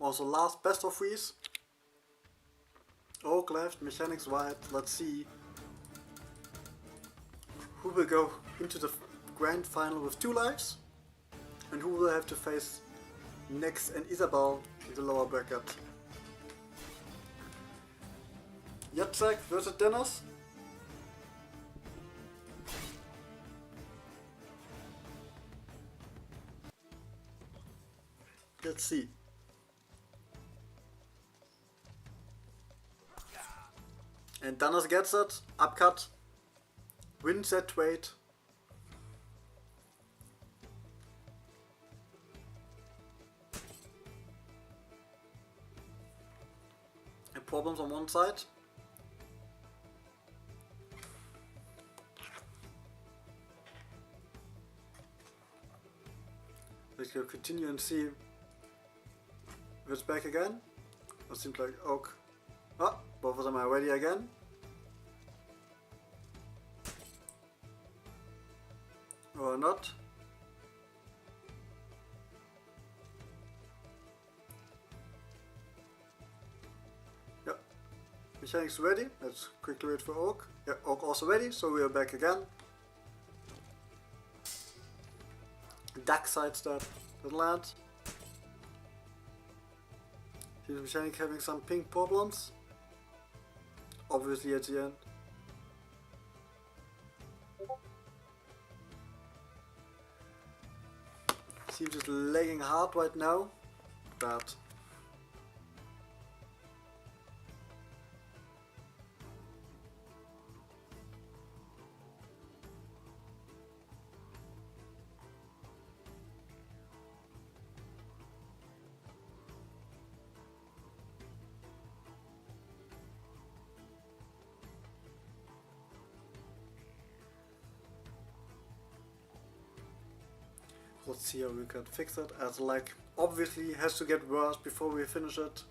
Also last best of threes. Oak left, Mechanics right. Let's see who will go into the grand final with 2 lives and who will have to face Nix and Isabel in the lower bracket. Jacek versus Dennis. Let's see. And Dennis gets it. Upcut. Wins that trade. And problems on one side. Let's go continue and see if it's back again. It seems like Oak. Oh, both of them are ready again. Or not. Yep. Mechanic's ready. Let's quickly wait for Oak. Yeah, Oak also ready, so we are back again. Duck sidestep. Doesn't land. Seems Mechanic having some ping problems. Obviously at the end. Seems it's lagging hard right now. But let's see how we can fix it, as like obviously it has to get worse before we finish it.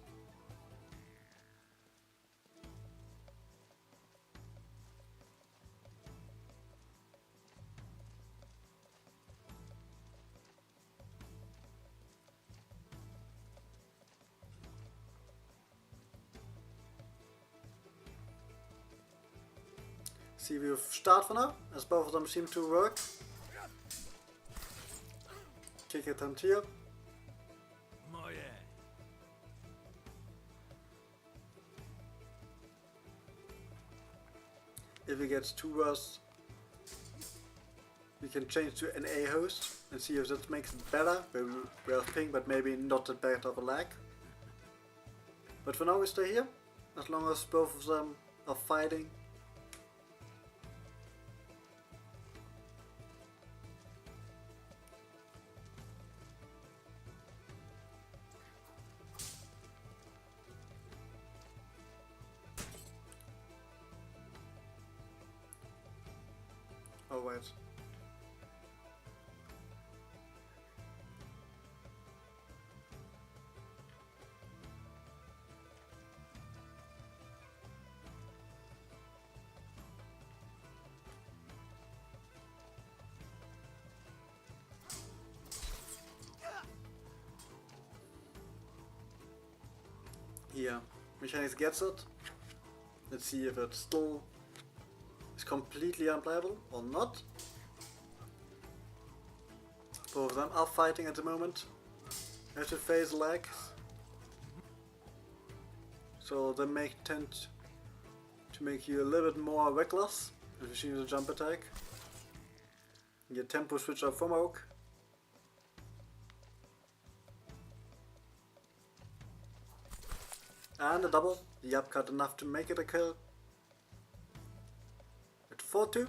See, we start for now, as both of them seem to work. Kick it on here. If it gets too worse, we can change to an A host and see if that makes it better. We have ping, but maybe not that bad of a lag. But for now we stay here, as long as both of them are fighting. Oh wait. Here, Mechanics gets it. Let's see if it still is completely unplayable or not. Both of them are fighting at the moment. Have to face lags. So they tend to make you a little bit more reckless if you use a jump attack. Get tempo switch up from Oak. And a double. The upcut enough to make it a kill. At 4-2.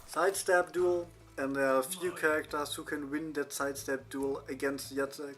Sidestep duel, and there are a few characters who can win that sidestep duel against Jacek.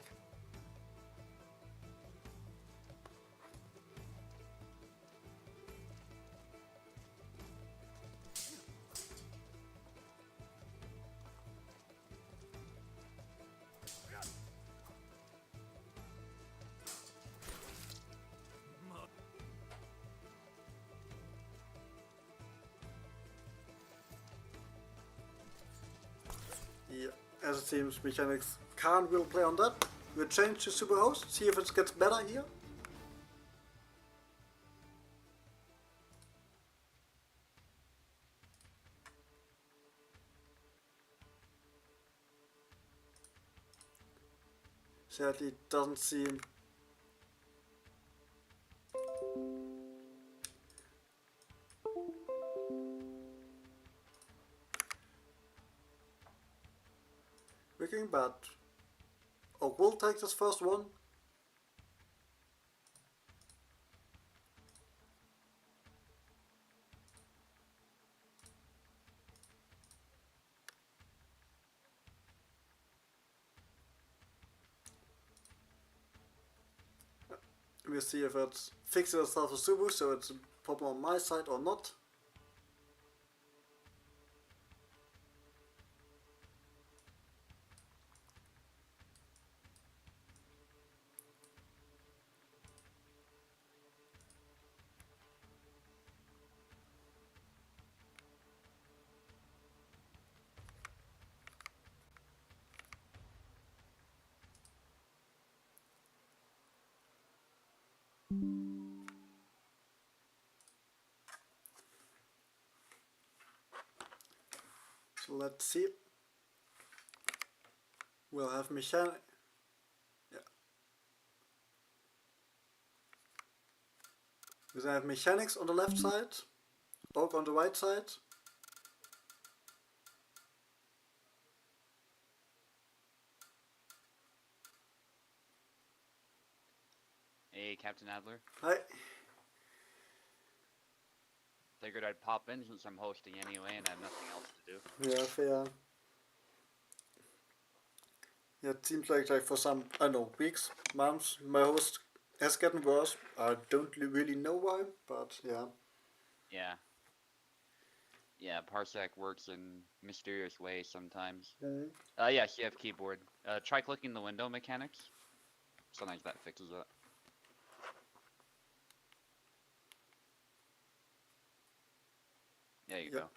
Yeah, as it seems, Mechanics can't really play on that. We'll change to Superhost, see if it gets better here. Sadly, doesn't seem. Working, but Oak will take this first one. We'll see if it fixes itself with Subu, so it's a problem on my side or not. So let's see. We'll have mechanic. Yeah. We have mechanics on the left side, Oak on the right side. Hey, Captain Adler. Hi. Figured I'd pop in since I'm hosting anyway and I have nothing else to do. Yeah, fair. Yeah, it seems like for some, I don't know, weeks, months, my host has gotten worse. I don't really know why, but yeah. Yeah. Yeah, Parsec works in mysterious ways sometimes. Yes, you have keyboard. Try clicking the window mechanics. Sometimes that fixes it. There you go.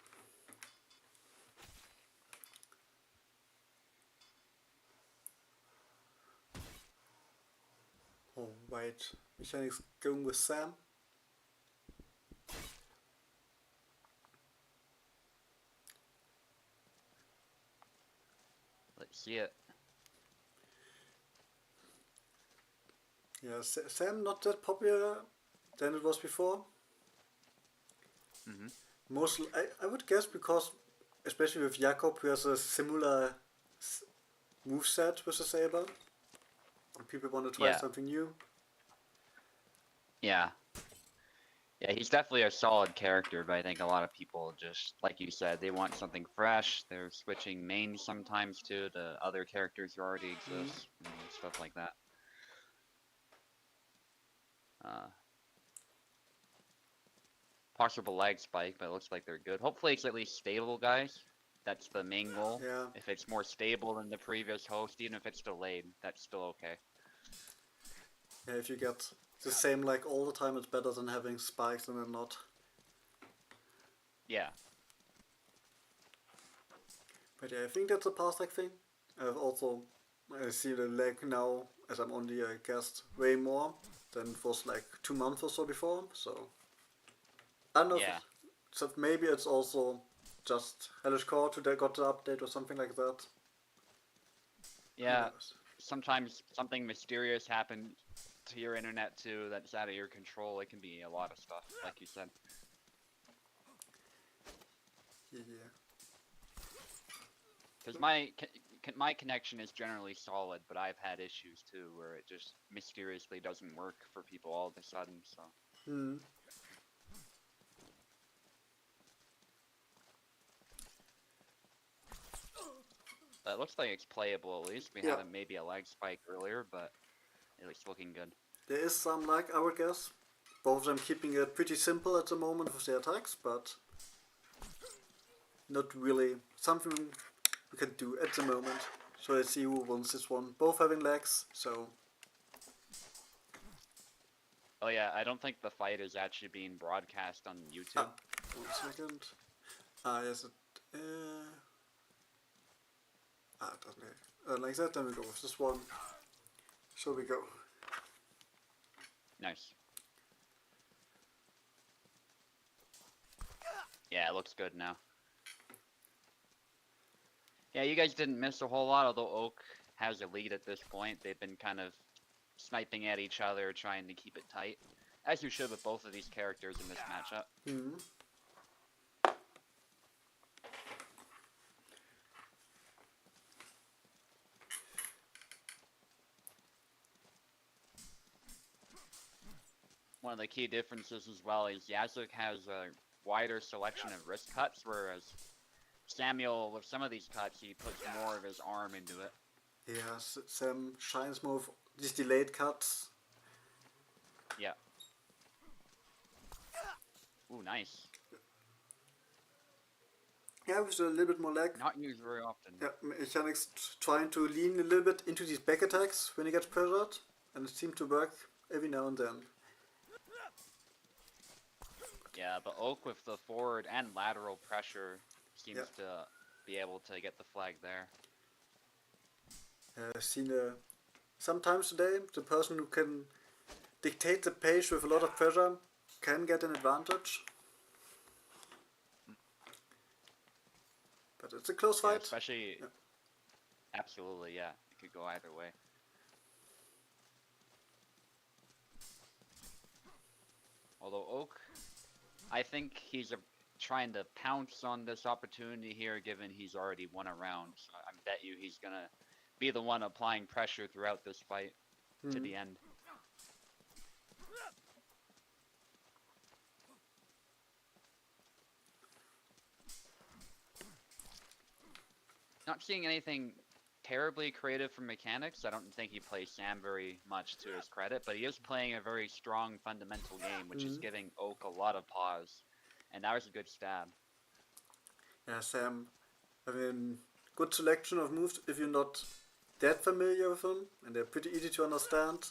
Oh, wait. Mechanics going with Sam. Let's see it. Yeah, Sam not that popular than it was before. Mostly, I would guess because, especially with Jakob, who has a similar moveset with the saber, and people want to try something new. Yeah. Yeah, he's definitely a solid character, but I think a lot of people just, like you said, they want something fresh. They're switching mains sometimes too to other characters who already exist and stuff like that. Possible lag spike, but it looks like they're good. Hopefully it's at least stable, guys. That's the main goal. Yeah. If it's more stable than the previous host, even if it's delayed, that's still okay. Yeah, if you get the same lag all the time, it's better than having spikes and then not. Yeah. But yeah, I think that's a past lag thing. I've also I see the lag now as I'm on the guest way more than it was like 2 months or so before. So I don't know. Yeah. So maybe it's also just Hellish Quart who got the update or something like that. Yeah. Sometimes something mysterious happens to your internet too that's out of your control. It can be a lot of stuff, like you said. Yeah. Because my connection is generally solid, but I've had issues too where it just mysteriously doesn't work for people all of a sudden. So. It looks like it's playable at least. We had maybe a lag spike earlier, but it looks looking good. There is some lag, I would guess. Both of them keeping it pretty simple at the moment with their attacks, but not really something we can do at the moment. So let's see who wins this one. Both having lags, so. Oh yeah, I don't think the fight is actually being broadcast on YouTube. 1 second. Yes, it doesn't. Like that, then we go with this one. So we go. Nice. Yeah, it looks good now. Yeah, you guys didn't miss a whole lot, although Oak has a lead at this point. They've been kind of sniping at each other, trying to keep it tight, as you should with both of these characters in this matchup. Hmm. One of the key differences as well is Yazuk has a wider selection of wrist cuts, whereas Samuel, with some of these cuts, he puts more of his arm into it. Yeah, Sam shines more of these delayed cuts. Yeah. Ooh, nice. Yeah, with a little bit more lag. Not used very often. Yeah, mechanics trying to lean a little bit into these back attacks when he gets pressured, and it seemed to work every now and then. Yeah, but Oak with the forward and lateral pressure seems to be able to get the flag there. I've seen sometimes today the person who can dictate the pace with a lot of pressure can get an advantage. But it's a close Yeah, fight. especially, absolutely, yeah. It could go either way. Although Oak, I think he's trying to pounce on this opportunity here, given he's already won a round. So I bet you he's gonna be the one applying pressure throughout this fight to the end. Not seeing anything terribly creative from mechanics. I don't think he plays Sam very much to his credit, but he is playing a very strong fundamental game, which is giving Oak a lot of pause. And that was a good stab. Yeah, Sam, I mean, good selection of moves if you're not that familiar with them, and they're pretty easy to understand.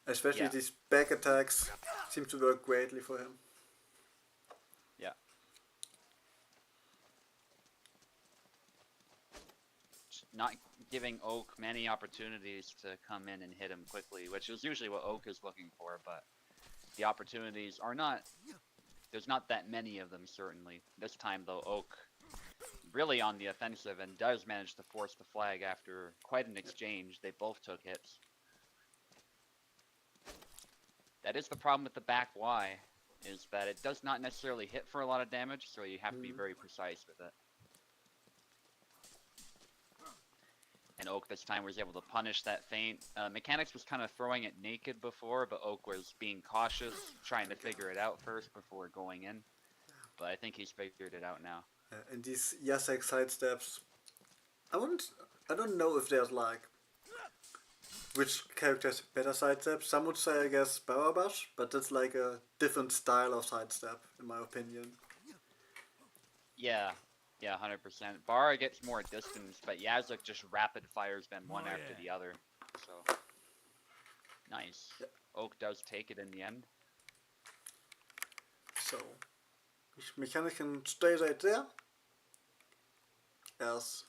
Especially these back attacks seem to work greatly for him. Yeah. Not giving Oak many opportunities to come in and hit him quickly, which is usually what Oak is looking for, but the opportunities are not, there's not that many of them, certainly. This time, though, Oak really on the offensive and does manage to force the flag after quite an exchange. They both took hits. That is the problem with the back Y, is that it does not necessarily hit for a lot of damage, so you have to be very precise with it. And Oak this time was able to punish that feint. Mechanics was kind of throwing it naked before, but Oak was being cautious, trying to figure it out first before going in. But I think he's figured it out now. And these Yasek sidesteps, I don't know if there's like which character has better sidestep. Some would say, I guess, Barabash, but that's like a different style of sidestep, in my opinion. Yeah, 100%. Bara gets more distance, but Yazuk just rapid fires them one after the other. So, nice. Yeah. Oak does take it in the end. So, Mechanic can stay right there. As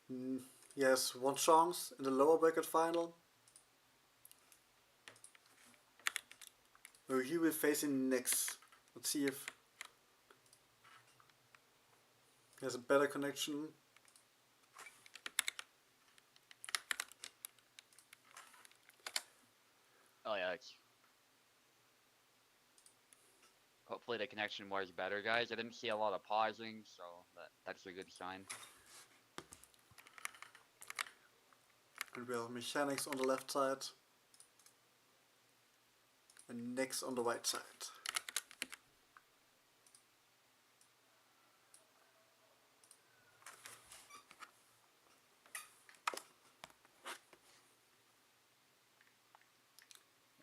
he has one chance in the lower bracket final. Where he will face in next. Let's see if he has a better connection. Oh yeah, hopefully the connection was better, guys. I didn't see a lot of pausing, so that's a good sign. And we have Mechanics on the left side. And next on the right side.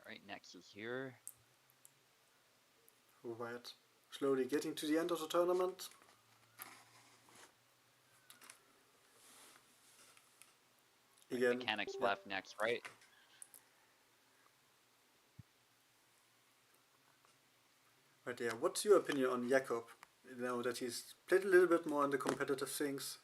Alright, next is here. Alright, slowly getting to the end of the tournament. Again, Mechanics left next, right? Right, yeah. What's your opinion on Jakob? You know that he's played a little bit more in the competitive things.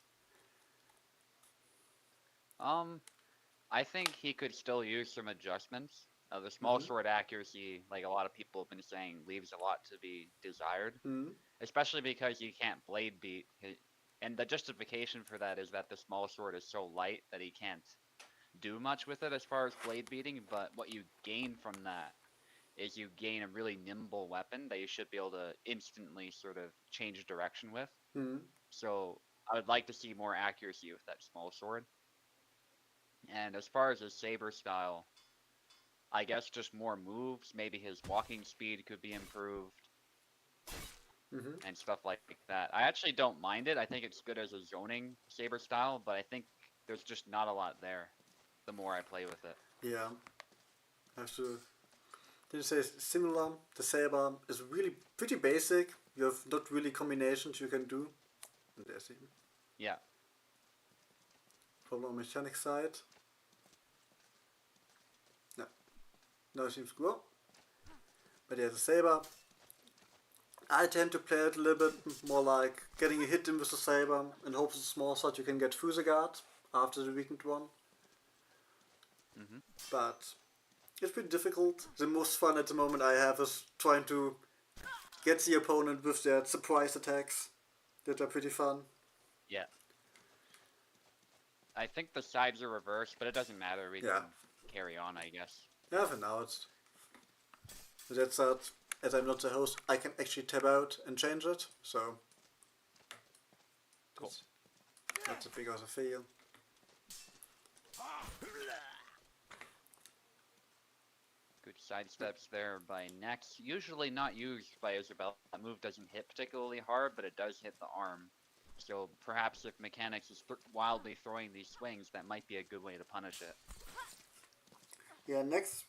I think he could still use some adjustments. The small sword accuracy, like a lot of people have been saying, leaves a lot to be desired. Especially because you can't blade beat And the justification for that is that the small sword is so light that he can't do much with it as far as blade beating, but what you gain from that is you gain a really nimble weapon that you should be able to instantly sort of change direction with. Hmm. So I would like to see more accuracy with that small sword. And as far as his saber style, I guess just more moves. Maybe his walking speed could be improved Hmm. and stuff like that. I actually don't mind it. I think it's good as a zoning saber style, but I think there's just not a lot there the more I play with it. Yeah. I have to. Did you say similar? The saber is really pretty basic. You have not really combinations you can do. And there's even Yeah. problem on mechanic side. No. No, it seems to go. But yeah, the saber. I tend to play it a little bit more like getting a hit in with the saber and hope the small sword you can get through the guard after the weakened one. Hmm. But it's pretty difficult. The most fun at the moment I have is trying to get the opponent with their surprise attacks. That are pretty fun. Yeah. I think the sides are reversed, but it doesn't matter. We Yeah. can carry on, I guess. Yeah, for now it's. That's that. As I'm not the host, I can actually tab out and change it. So. Cool. That's a big of a fail. Good side steps there by Nex. Usually not used by Isabel. That move doesn't hit particularly hard, but it does hit the arm. So perhaps if Mechanics is wildly throwing these swings, that might be a good way to punish it. Yeah, next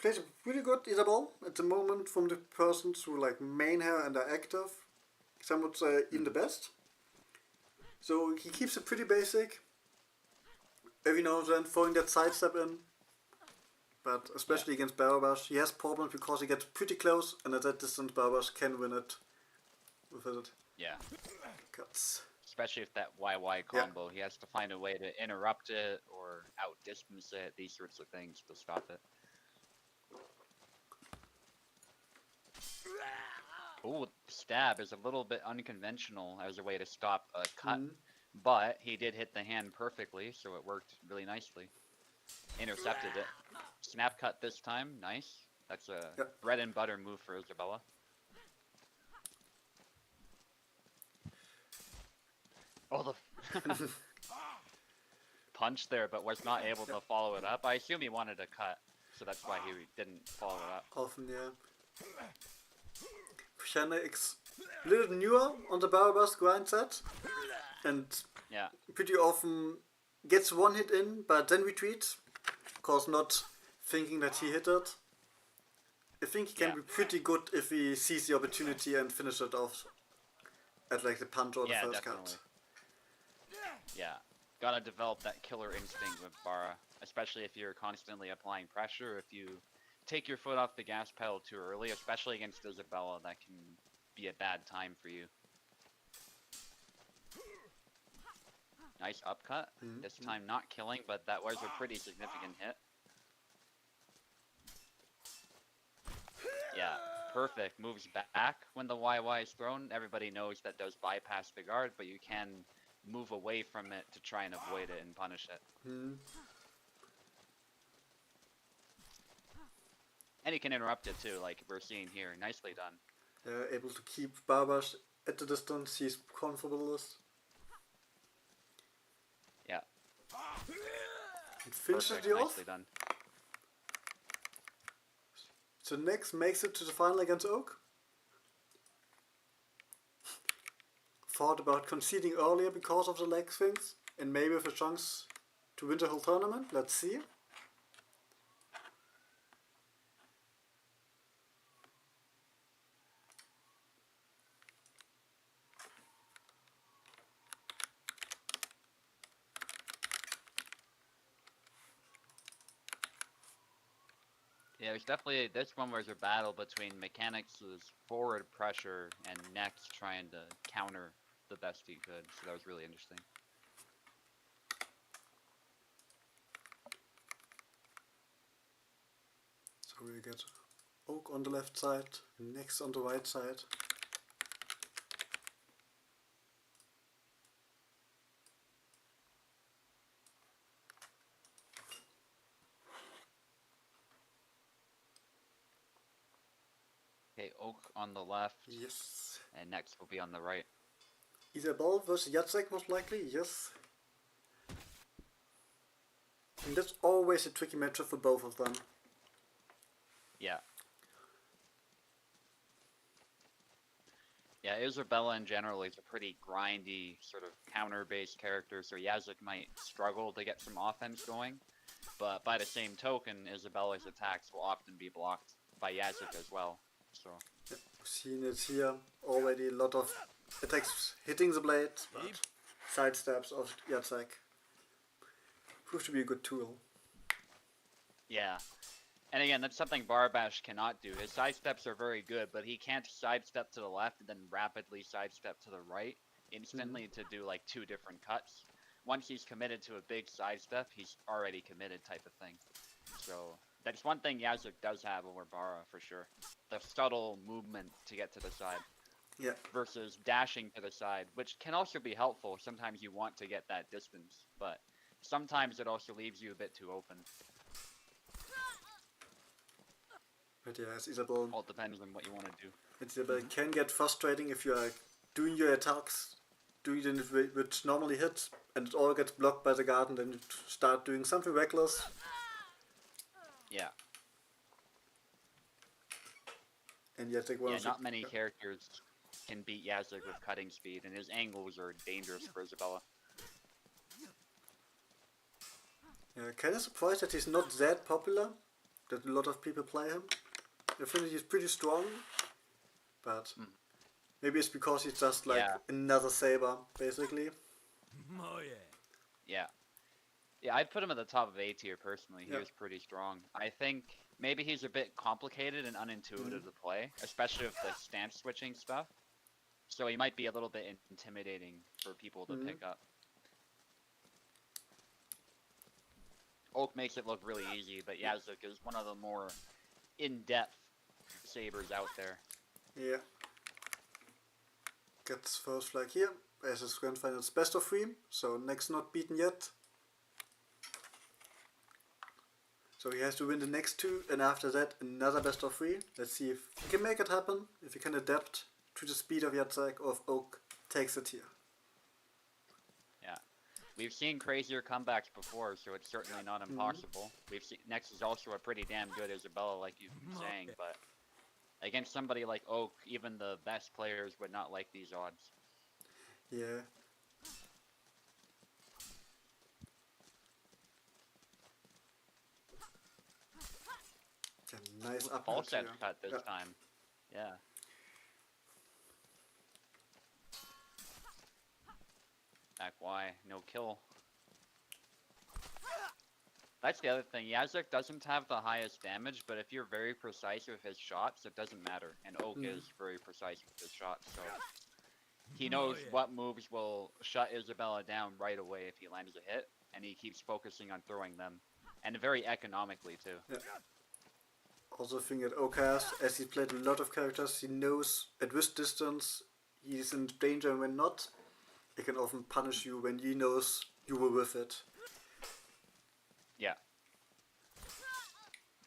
plays really good Isabel at the moment from the persons who like main her and are active. Some would say even the best. So he keeps it pretty basic. Every now and then throwing that sidestep in. But especially against Barabash, he has problems because he gets pretty close and at that distance Barabash can win it with it. Yeah. Cuts. Especially with that YY combo, he has to find a way to interrupt it or outdistance it, these sorts of things to stop it. Ooh, stab is a little bit unconventional as a way to stop a cut, but he did hit the hand perfectly, so it worked really nicely. Intercepted it. Snap cut this time, nice. That's a bread and butter move for Isabella. Oh, the punch there, but was not able to follow it up. I assume he wanted to cut, so that's why he didn't follow it up. Often, yeah. Mechanics a little newer on the Barabash grind set, and pretty often gets one hit in, but then retreats, of course not thinking that he hit it. I think he can be pretty good if he sees the opportunity and finish it off at like the punch or the first cut. Yeah, gotta develop that killer instinct with Bara, especially if you're constantly applying pressure. If you take your foot off the gas pedal too early, especially against Isabella, that can be a bad time for you. Nice upcut. This time not killing, but that was a pretty significant hit. Yeah, perfect. Moves back when the YY is thrown. Everybody knows that does bypass the guard, but you can move away from it to try and avoid it and punish it. And he can interrupt it too, like we're seeing here. Nicely done. Able to keep Barabash at the distance he's comfortable with. Yeah. And finishes it off. Nicely done. So Nex makes it to the final against Oak. Thought about conceding earlier because of the leg swings and maybe with a chance to win the whole tournament. Let's see. Yeah, there's definitely, this one was a battle between Mechanics' forward pressure and Nex trying to counter the best he could, so that was really interesting. So we get Oak on the left side, Nex on the right side. Okay, Oak on the left, Yes. and next will be on the right. Isabel versus Jacek most likely, yes. And that's always a tricky matchup for both of them. Yeah. Yeah, Isabella in general is a pretty grindy, sort of counter-based character, so Yazik might struggle to get some offense going. But by the same token, Isabella's attacks will often be blocked by Yazik as well. So We've seen it here already, a lot of attacks hitting the blade, but sidesteps of Jacek prove to be a good tool. yeah. And again, that's something Barbash cannot do. His sidesteps are very good, but he can't sidestep to the left and then rapidly sidestep to the right instantly to do like 2 different cuts. Once he's committed to a big sidestep, he's already committed type of thing. So that's one thing Yazuk does have over Bara for sure. The subtle movement to get to the side. Yeah. Versus dashing to the side, which can also be helpful. Sometimes you want to get that distance, but sometimes it also leaves you a bit too open. But yeah, as Isabel, All depends on what you want to do. Isabel can get frustrating if you are doing your attacks, doing it which normally hit, and it all gets blocked by the guard, and then you start doing something reckless. Yeah. And Jacek Yeah, not many characters can beat Yazuk with cutting speed, and his angles are dangerous for Isabella. Yeah, kind of surprised that he's not that popular, that a lot of people play him. I think he's pretty strong, but maybe it's because he's just like another Saber, basically. Yeah. Yeah, I'd put him at the top of A tier personally. He was pretty strong. I think maybe he's a bit complicated and unintuitive to play, especially with the stance switching stuff. So he might be a little bit intimidating for people to pick up. Oak makes it look really easy, but Yazuk is one of the more in-depth sabers out there. Yeah. Gets first flag here, as his grand finals best of 3, so next not beaten yet. So he has to win the next 2, and after that another best of 3. Let's see if he can make it happen, if he can adapt to the speed of Jacek, or if Oak takes it here. Yeah. We've seen crazier comebacks before, so it's certainly not impossible. We've seen Nex is also a pretty damn good Isabella, like you've been saying, but against somebody like Oak, even the best players would not like these odds. Yeah. A nice up False edge cut this time. Yeah. Back Y, no kill. That's the other thing. Yazuk doesn't have the highest damage, but if you're very precise with his shots, it doesn't matter. And Oak is very precise with his shots, so he knows what moves will shut Isabella down right away if he lands a hit, and he keeps focusing on throwing them. And very economically, too. Yeah. Also think that Oak has, as he's played a lot of characters, he knows at which distance he's in danger and when not. He can often punish you when he knows you were with it. Yeah.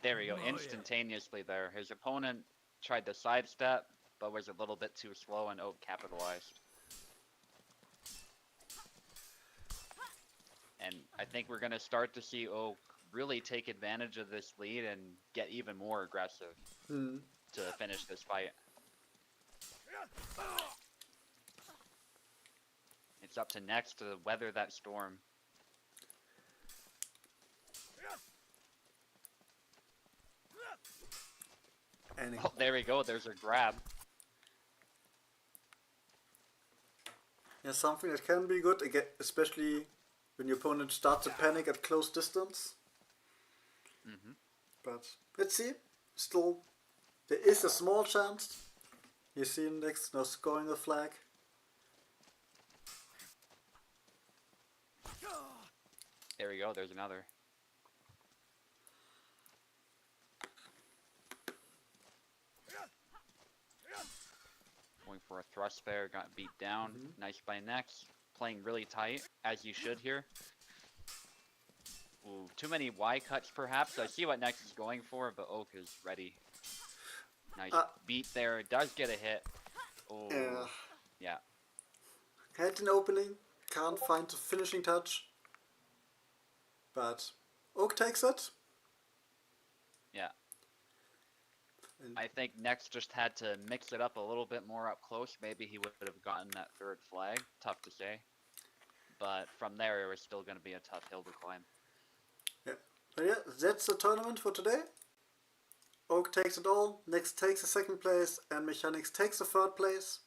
There we go, instantaneously there. His opponent tried to sidestep, but was a little bit too slow, and Oak capitalized. And I think we're going to start to see Oak really take advantage of this lead and get even more aggressive to finish this fight. It's up to Nex to weather that storm. Oh, there we go, there's a grab. Yeah, something that can be good, again, especially when your opponent starts to panic at close distance. But let's see. Still, there is a small chance. You see Nex now scoring a flag. There we go, there's another. Going for a thrust there, got beat down. Nice by Nex. Playing really tight, as you should here. Ooh, too many Y cuts perhaps. I see what Nex is going for, but Oak is ready. Nice Ah. beat there. Does get a hit. Oh, yeah. Had an opening, can't find the finishing touch. But Oak takes it. Yeah. And I think Next just had to mix it up a little bit more up close. Maybe he would have gotten that third flag. Tough to say. But from there, it was still going to be a tough hill to climb. yeah. But yeah, that's the tournament for today. Oak takes it all, Next takes the second place, and Mechanics takes the third place.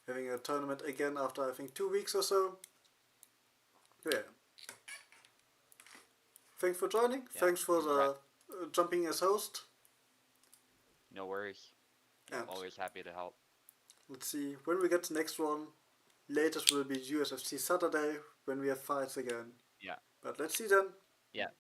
Having a tournament again after I think 2 weeks or so. Yeah. Thanks for joining. Yeah, Thanks for the jumping as host. No worries. Yeah, And always happy to help. let's see when we get the next one. Latest will be USFC Saturday when we have fights again. Yeah. But let's see then. Yeah.